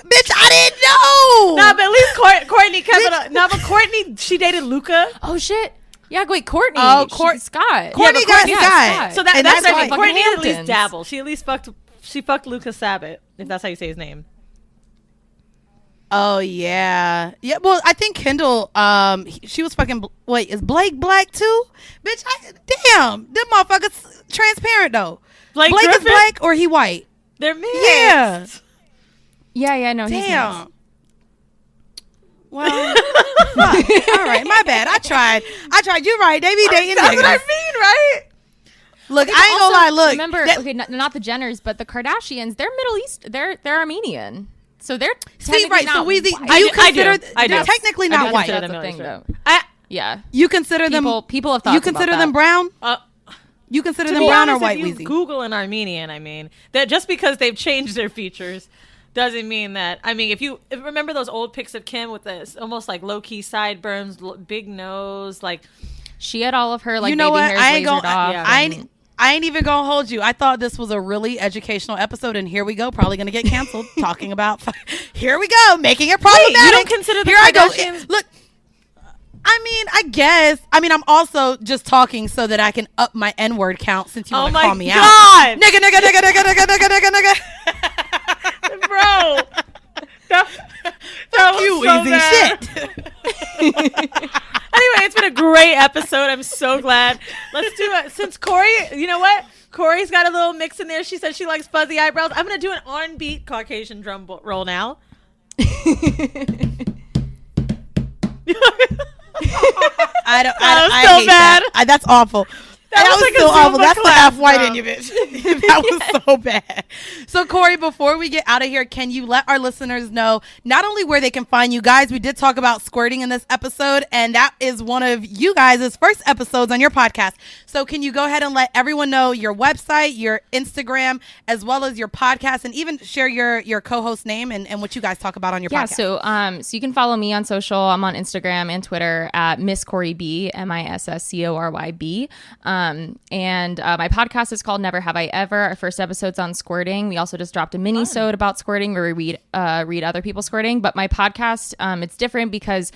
Bitch, I didn't know. Nah, but at least Courtney kept it up. Nah, but Courtney, she dated Luca. Oh shit. Yeah, wait, Courtney. Oh, Scott. Courtney got Scott. So that's what I mean. Fucking Courtney Hamptons. at least dabble. She at least fucked Luca Sabbath, if that's how you say his name. Oh yeah. Well, I think Kendall. She was fucking. Wait, is Blake black too? Bitch, damn, them motherfuckers transparent though. Blake is black or he white? They're mixed. Yeah. Yeah. No, he's damn. mixed. Well, fuck. All right, my bad. I tried. You're right. They be dating. That's what I mean, right? Look, I ain't gonna lie. Look, remember, not the Jenners, but the Kardashians. They're Middle East. They're Armenian, so they're right. Not so Weezy, white. do you consider? I do. They're technically not white. That's the thing, though. Yeah, you consider them. People have thought. You consider them brown? You consider them brown or white, Weezy? Google an Armenian, I mean, that just because they've changed their features doesn't mean that. I mean, if remember those old pics of Kim with this almost like low key sideburns, big nose, like she had all of her like you know baby what? hairs I ain't lasered gonna, off. I ain't even gonna hold you. I thought this was a really educational episode, and here we go, probably gonna get canceled talking about. Here we go, making it problematic. Wait, you don't consider the here Kardashians? I go. Look. I mean, I guess. I mean, I'm also just talking so that I can up my N-word count since you want to call me out. Nigga. Bro. That you, was so Weezy. bad. Shit. Anyway, it's been a great episode. I'm so glad. Let's do it. Since Cory, you know what? Cory's got a little mix in there. She said she likes fuzzy eyebrows. I'm going to do an on-beat Caucasian drum roll now. I so hate bad. That. That's awful. That was like so awful. Zumba That's the class, half white bro. in you, bitch. That was so bad. So, Cory, before we get out of here, can you let our listeners know not only where they can find you guys? We did talk about squirting in this episode, and that is one of you guys' first episodes on your podcast. So, can you go ahead and let everyone know your website, your Instagram, as well as your podcast, and even share your co-host name and what you guys talk about on your podcast? So you can follow me on social. I'm on Instagram and Twitter at Miss Cory B, MissCoryB. And my podcast is called Never Have I Ever. Our first episode's on squirting. We also just dropped a mini-sode about squirting where we read other people squirting. But my podcast, it's different because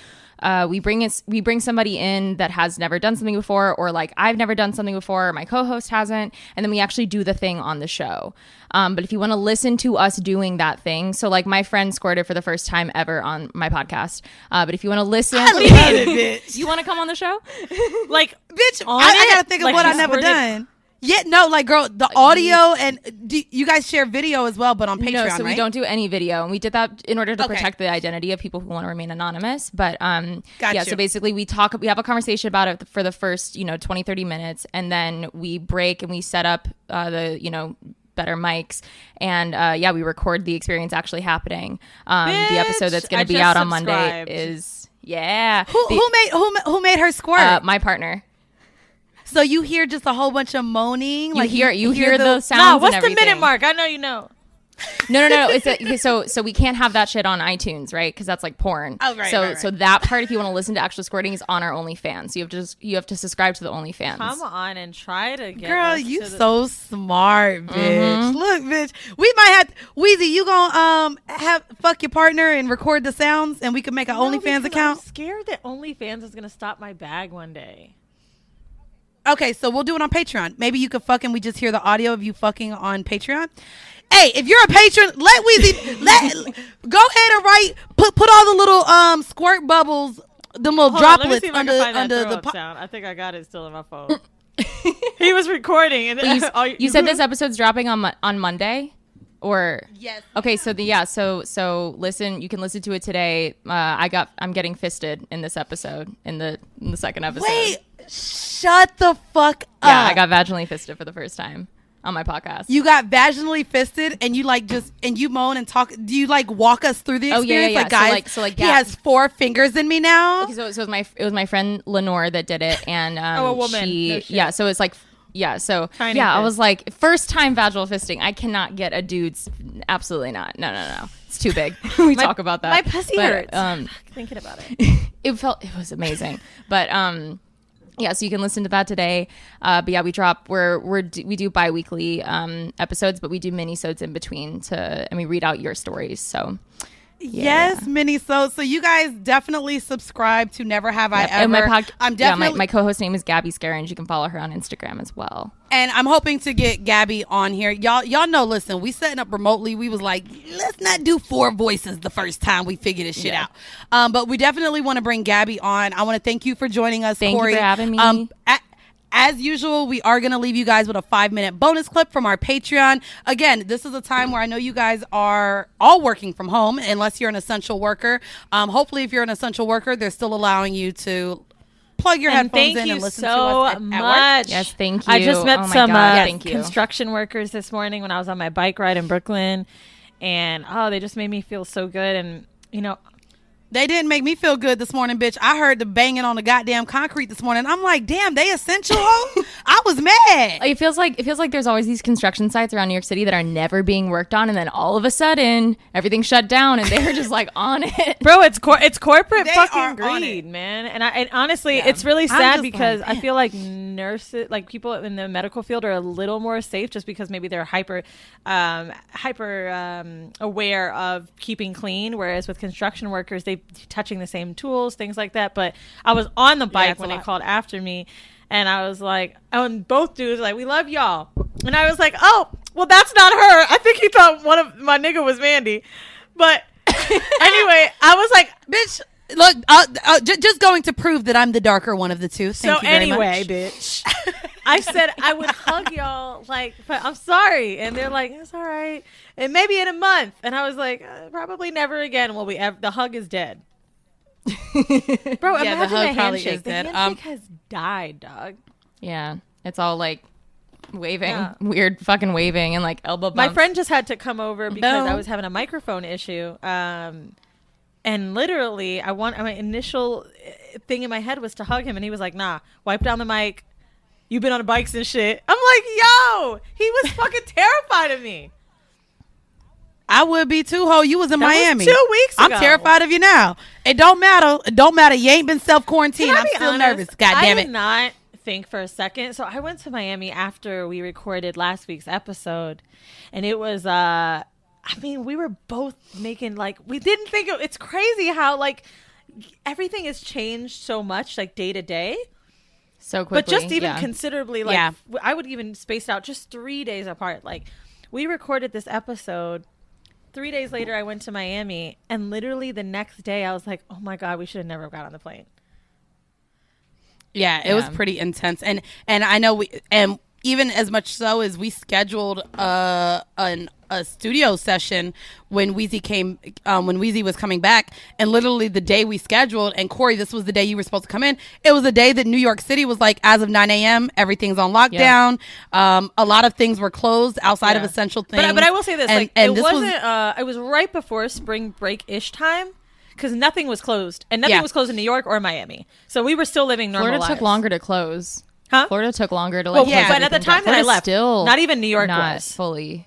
we bring somebody in that has never done something before, or like I've never done something before, or my co-host hasn't, and then we actually do the thing on the show. But if you want to listen to us doing that thing, so like my friend squirted for the first time ever on my podcast. But if you want to listen, I love it, bitch. You want to come on the show? Like, bitch, I gotta think of like what I've never done. Yeah, no, like, girl, the audio and you guys share video as well, but on Patreon, no, so right? we don't do any video, and we did that in order to protect the identity of people who want to remain anonymous. But yeah, so basically we have a conversation about it for the first 20-30 minutes, and then we break and we set up the better mics, and we record the experience actually happening. The episode that's going to be out on Monday is who made her squirt? My partner. So you hear just a whole bunch of moaning. You hear the sounds. No, what's and the everything. minute mark? I know you know. No. It's so we can't have that shit on iTunes, right? Because that's like porn. Oh, right. So that part, if you want to listen to actual squirting, is on our OnlyFans. So you have to subscribe to the OnlyFans. Come on and try to get. Girl, you so smart, bitch. Mm-hmm. Look, bitch, we might have Weezy. You gonna fuck your partner and record the sounds, and we can make an OnlyFans account. I'm scared that OnlyFans is gonna stop my bag one day. Okay, so we'll do it on Patreon. Maybe you could fuck and we just hear the audio of you fucking on Patreon. Hey, if you're a patron, let Weezy go ahead and put all the little squirt bubbles, the little droplets under the sound. I think I got it still in my phone. He was recording, and you said this episode's dropping on Monday, or yes. Okay, so listen. You can listen to it today. I'm getting fisted in this episode in the second episode. Wait, shut the fuck up. Yeah, I got vaginally fisted for the first time. on my podcast. You got vaginally fisted, and you and you moan and talk. Do you walk us through the experience? Yeah. Like, guys, he has 4 fingers in me now. Okay, so it was my friend Lenore that did it, and a woman. So it's like. Yeah, so Tiny I fist. was like, first time vaginal fisting. I cannot get a dude's. Absolutely not. No. It's too big. We talk about that. My pussy hurts. Thinking about it. It was amazing. But yeah, so you can listen to that today. But yeah, we do bi-weekly episodes, but we do mini-sodes in between and we read out your stories. So yes, mini-sodes. So you guys definitely subscribe to Never Have I Ever. I'm definitely my co-host name is Gabby Scaringe. You can follow her on Instagram as well. And I'm hoping to get Gabby on here. Y'all know, listen, we setting up remotely. We was like, let's not do 4 voices the first time we figure this shit out. But we definitely want to bring Gabby on. I want to thank you for joining us, Cory. Thank you for having me. As usual, we are going to leave you guys with a 5-minute bonus clip from our Patreon. Again, this is a time where I know you guys are all working from home, unless you're an essential worker. Hopefully, if you're an essential worker, they're still allowing you to plug your headphones in and listen to us at work. Yes, thank you. I just met some construction workers this morning when I was on my bike ride in Brooklyn, and they just made me feel so good. And they didn't make me feel good this morning, bitch. I heard the banging on the goddamn concrete this morning. I'm like, damn, they essential, ho? I was mad. It feels like there's always these construction sites around New York City that are never being worked on, and then all of a sudden everything's shut down and they're just like on it. Bro, it's corporate fucking greed, man. And honestly, it's really sad because I feel like nurses, like people in the medical field, are a little more safe just because maybe they're hyper aware of keeping clean, whereas with construction workers, they touching the same tools, things like that. But I was on the bike when they called after me, and I was like, and both dudes like, we love y'all, and I was like, oh well, that's not her. I think he thought one of my nigga was Mandy, but anyway, I was like, bitch, look, just going to prove that I'm the darker one of the two. Thank you very much. Bitch, I said I would hug y'all, like, but I'm sorry, and they're like, it's all right, and maybe in a month, and I was like, probably never again will we ever. The hug is dead. Bro, imagine the hug probably is dead. The handshake has died, dog. Yeah, it's all like waving, weird fucking waving, and like elbow bumps. My friend just had to come over because I was having a microphone issue, and literally, my initial thing in my head was to hug him, and he was like, "Nah, wipe down the mic. You've been on bikes and shit." I'm like, "Yo," he was fucking terrified of me. I would be too, ho. You was in Miami 2 weeks ago. I'm terrified of you now. It don't matter. You ain't been self-quarantined. I'm still nervous. God damn it. I did not think for a second. So I went to Miami after we recorded last week's episode. And it was, we were both making, like, we didn't think it's crazy how, like, everything has changed so much, like, day to day. So quickly. But just even considerably, like, I would even space out just 3 days apart. Like, we recorded this episode. 3 days later, I went to Miami, and literally the next day, I was like, "Oh my God, we should have never got on the plane." Yeah, it was pretty intense, and I know even as much so as we scheduled a studio session when Weezy was coming back, and literally the day we scheduled, and Cory, this was the day you were supposed to come in. It was the day that New York City was like, as of 9 a.m., everything's on lockdown. A lot of things were closed outside of essential things. But I will say this, it was right before spring break-ish time, because nothing was closed, and nothing was closed in New York or Miami. So we were still living normal lives. Florida took longer to close. Huh? Florida took longer to close. But at the time that I left, not even New York was fully.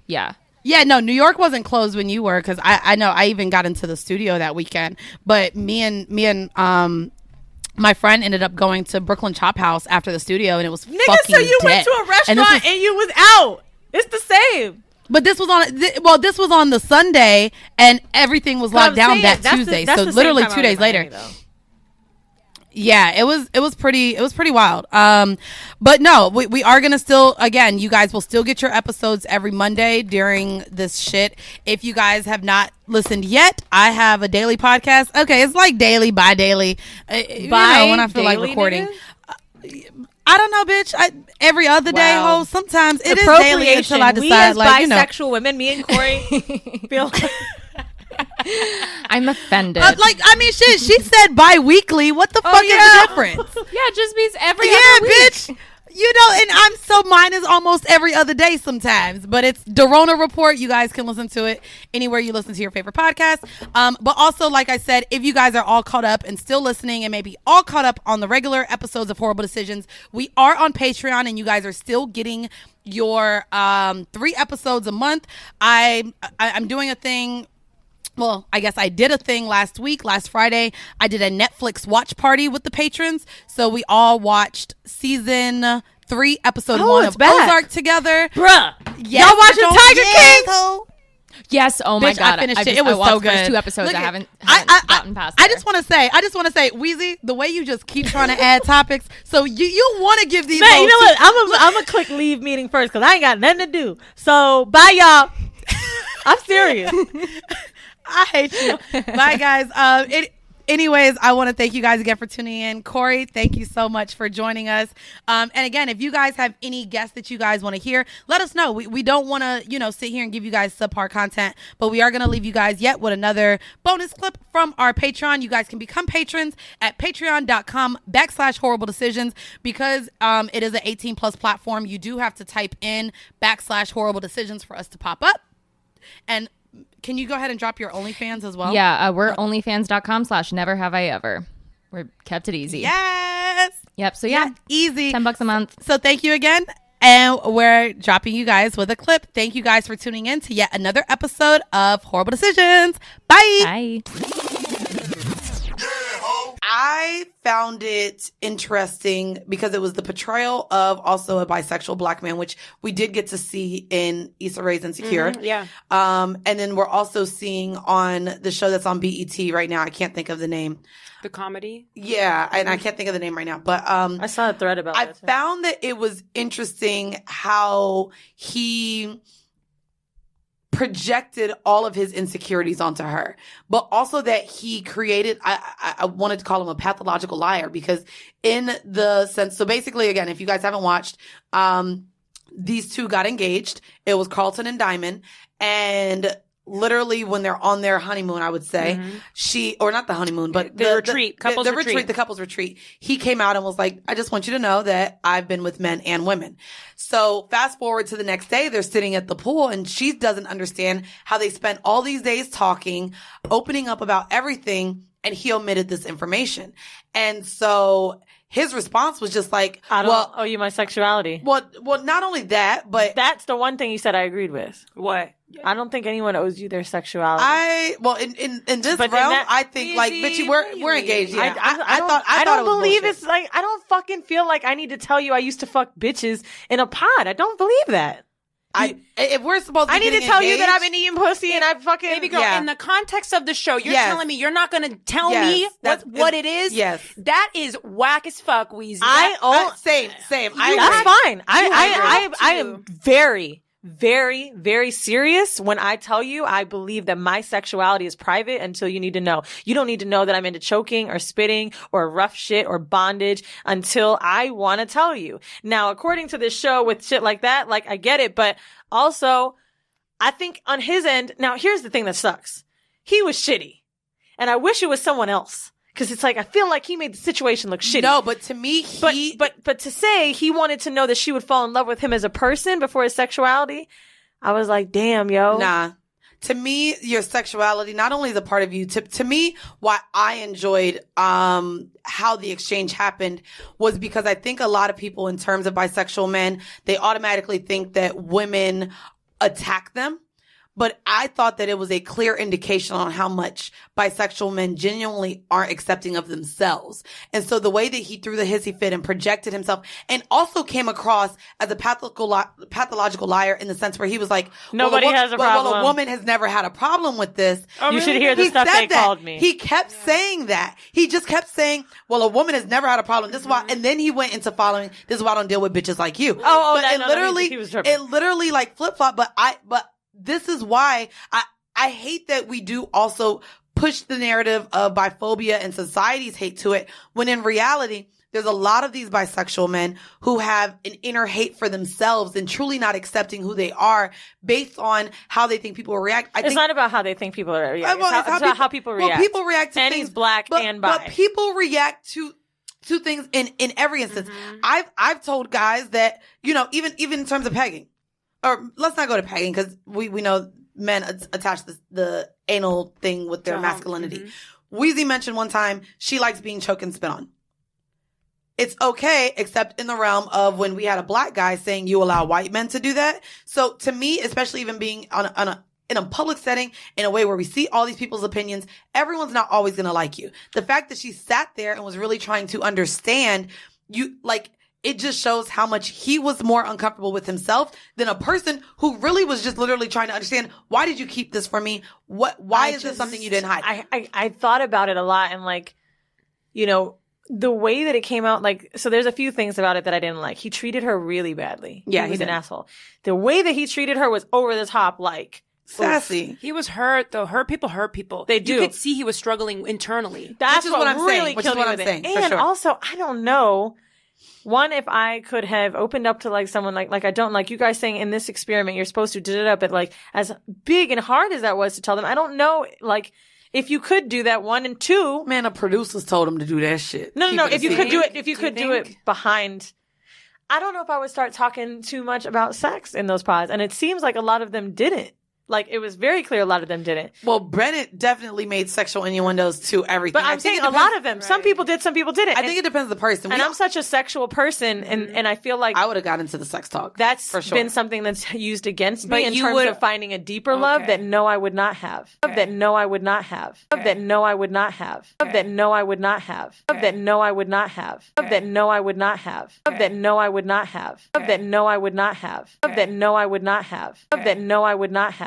Yeah. Yeah, no, New York wasn't closed when you were, because I know I even got into the studio that weekend. But me and my friend ended up going to Brooklyn Chop House after the studio, and it was fucking so you dead. Went to a restaurant and you was out. It's the same. But this was on the Sunday, and everything was locked down that Tuesday. So literally 2 days later. Yeah, it was pretty wild. But no, we are gonna still, again, you guys will still get your episodes every Monday during this shit. If you guys have not listened yet, I have a daily podcast. Okay, it's like daily, bi-daily. When I feel like recording. I don't know, bitch. Every other day, ho. Sometimes it is daily until I decide, we as bisexual women, me and Cory feel. I'm offended. Shit. She said bi-weekly. What the fuck is the difference? Yeah, it just means every other week. Bitch. And mine is almost every other day sometimes, but it's Dorona Report. You guys can listen to it anywhere you listen to your favorite podcast. But also, like I said, if you guys are all caught up and still listening and maybe all caught up on the regular episodes of Whoreible Decisions, we are on Patreon and you guys are still getting your 3 episodes a month. I'm doing a thing. Well, I guess I did a thing last Friday. I did a Netflix watch party with the patrons. So we all watched season 3, episode 1 of Ozark together. Bruh. Yes, y'all watching Tiger King? Yes. Oh my God. I finished it. It was so good. First 2 episodes. I haven't gotten past I just want to say, Weezy, the way you just keep trying to add topics. So you want to give these. Man, you know what? I'm a click leave meeting first because I ain't got nothing to do. So bye, y'all. I'm serious. I hate you. Bye, guys. Anyways, I want to thank you guys again for tuning in. Cory, thank you so much for joining us. And again, if you guys have any guests that you guys want to hear, let us know. We don't want to, sit here and give you guys subpar content, but we are going to leave you guys yet with another bonus clip from our Patreon. You guys can become patrons at patreon.com/Whoreible Decisions. Because it is an 18 plus platform, you do have to type in /Whoreible Decisions for us to pop up. And can you go ahead and drop your OnlyFans as well? Yeah, we're onlyfans.com/neverhaveiever. We're kept it easy. Yes. Yep. So yeah, easy. $10 a month. So thank you again. And we're dropping you guys with a clip. Thank you guys for tuning in to yet another episode of Whoreible Decisions. Bye. I found it interesting because it was the portrayal of also a bisexual black man, which we did get to see in Issa Rae's Insecure. Mm-hmm, yeah. And then we're also seeing on the show that's on BET right now. I can't think of the name. The comedy? Yeah, and I can't think of the name right now. But I saw a thread about it. I found that it was interesting how he projected all of his insecurities onto her, but also that he created, I wanted to call him a pathological liar, because in the sense, so basically, again, if you guys haven't watched, these two got engaged. It was Carlton and Diamond. And literally when they're on their honeymoon, I would say, or not the honeymoon, but the retreat, couples retreat. The couples retreat. He came out and was like, I just want you to know that I've been with men and women. So fast forward to the next day, they're sitting at the pool and she doesn't understand how they spent all these days talking, opening up about everything, and he omitted this information. And so his response was just like, I don't owe you my sexuality. Well, not only that, but that's the one thing you said I agreed with. What? I don't think anyone owes you their sexuality. In this realm, I think bitchy, we're engaged. Yeah. I don't believe it's like, I don't fucking feel like I need to tell you I used to fuck bitches in a pod. I don't believe that. If we're supposed to be I need to tell you that I've been eating pussy and I fucking baby girl. In the context of the show, you're telling me you're not going to tell me what it is. Yes, that is whack as fuck, Weezy. Same. That's fine. I am very, very, very serious when I tell you I believe that my sexuality is private until you need to know. You don't need to know that I'm into choking or spitting or rough shit or bondage until I want to tell you. Now, according to this show with shit like that, like I get it, but also I think on his end, now here's the thing that sucks. He was shitty and I wish it was someone else. Cause it's like, I feel like he made the situation look shitty. No, but to me, but to say he wanted to know that she would fall in love with him as a person before his sexuality, I was like, damn, yo. Nah. To me, your sexuality not only is a part of you, to me, why I enjoyed how the exchange happened was because I think a lot of people in terms of bisexual men, they automatically think that women attack them. But I thought that it was a clear indication on how much bisexual men genuinely aren't accepting of themselves. And so the way that he threw the hissy fit and projected himself and also came across as a pathological liar in the sense where he was like, nobody has a problem. Well, a woman has never had a problem with this. You should hear the stuff they called me. He kept saying that. He just kept saying, well, a woman has never had a problem. This is why, and then he went into following, this is why I don't deal with bitches like you. It literally like flip-flop, but this is why I hate that we do also push the narrative of biphobia and society's hate to it, when in reality, there's a lot of these bisexual men who have an inner hate for themselves and truly not accepting who they are based on how they think people will react. It's not about how they think people will react. It's about how people react. Well, people react to and things. He's black and bi. But people react to Two things in every instance. I've told guys that, you know, even in terms of pegging, or let's not go to pegging because we know men attach the anal thing with their masculinity. Weezy mentioned one time she likes being choked and spit on. It's okay, except in the realm of when we had a black guy saying you allow white men to do that. So to me, especially even being in a public setting, in a way where we see all these people's opinions, everyone's not always going to like you. The fact that she sat there and was really trying to understand you, like, it just shows how much he was more uncomfortable with himself than a person who really was just literally trying to understand, why did you keep this from me? Why is this something you didn't hide? I thought about it a lot, and like, you know, the way that it came out, like, so there's a few things about it that I didn't like. He treated her really badly. Yeah, he was an asshole. The way that he treated her was over the top, like, sassy. He was hurt, though. Hurt people. They do. You could see he was struggling internally. That's what I'm really saying. Which is what I'm saying. And sure. Also, I don't know. One, if I could have opened up to like someone like I don't, like you guys saying in this experiment you're supposed to do it up, but like as big and hard as that was to tell them, I don't know, like, if you could do that, one, and two. Man, the producers told him to do that shit. No. If you could do it behind. I don't know if I would start talking too much about sex in those pods. And it seems like a lot of them didn't. Like, it was very clear a lot of them didn't. Well, Bennett definitely made sexual innuendos to everything. But I'm saying a lot of them. Right. Some people did, some people didn't. I think it depends on the person. And I'm such a sexual person, and I feel like I would have got into the sex talk. That's for sure. Been something that's used against me in terms of finding a deeper love that no, I would not have. That no, I would not have. That no, I would not have. That no, I would not have. That no, I would not have. That no, I would not have. That no, I would not have. That no, I would not have. That no, I would not have. That no, I would not have.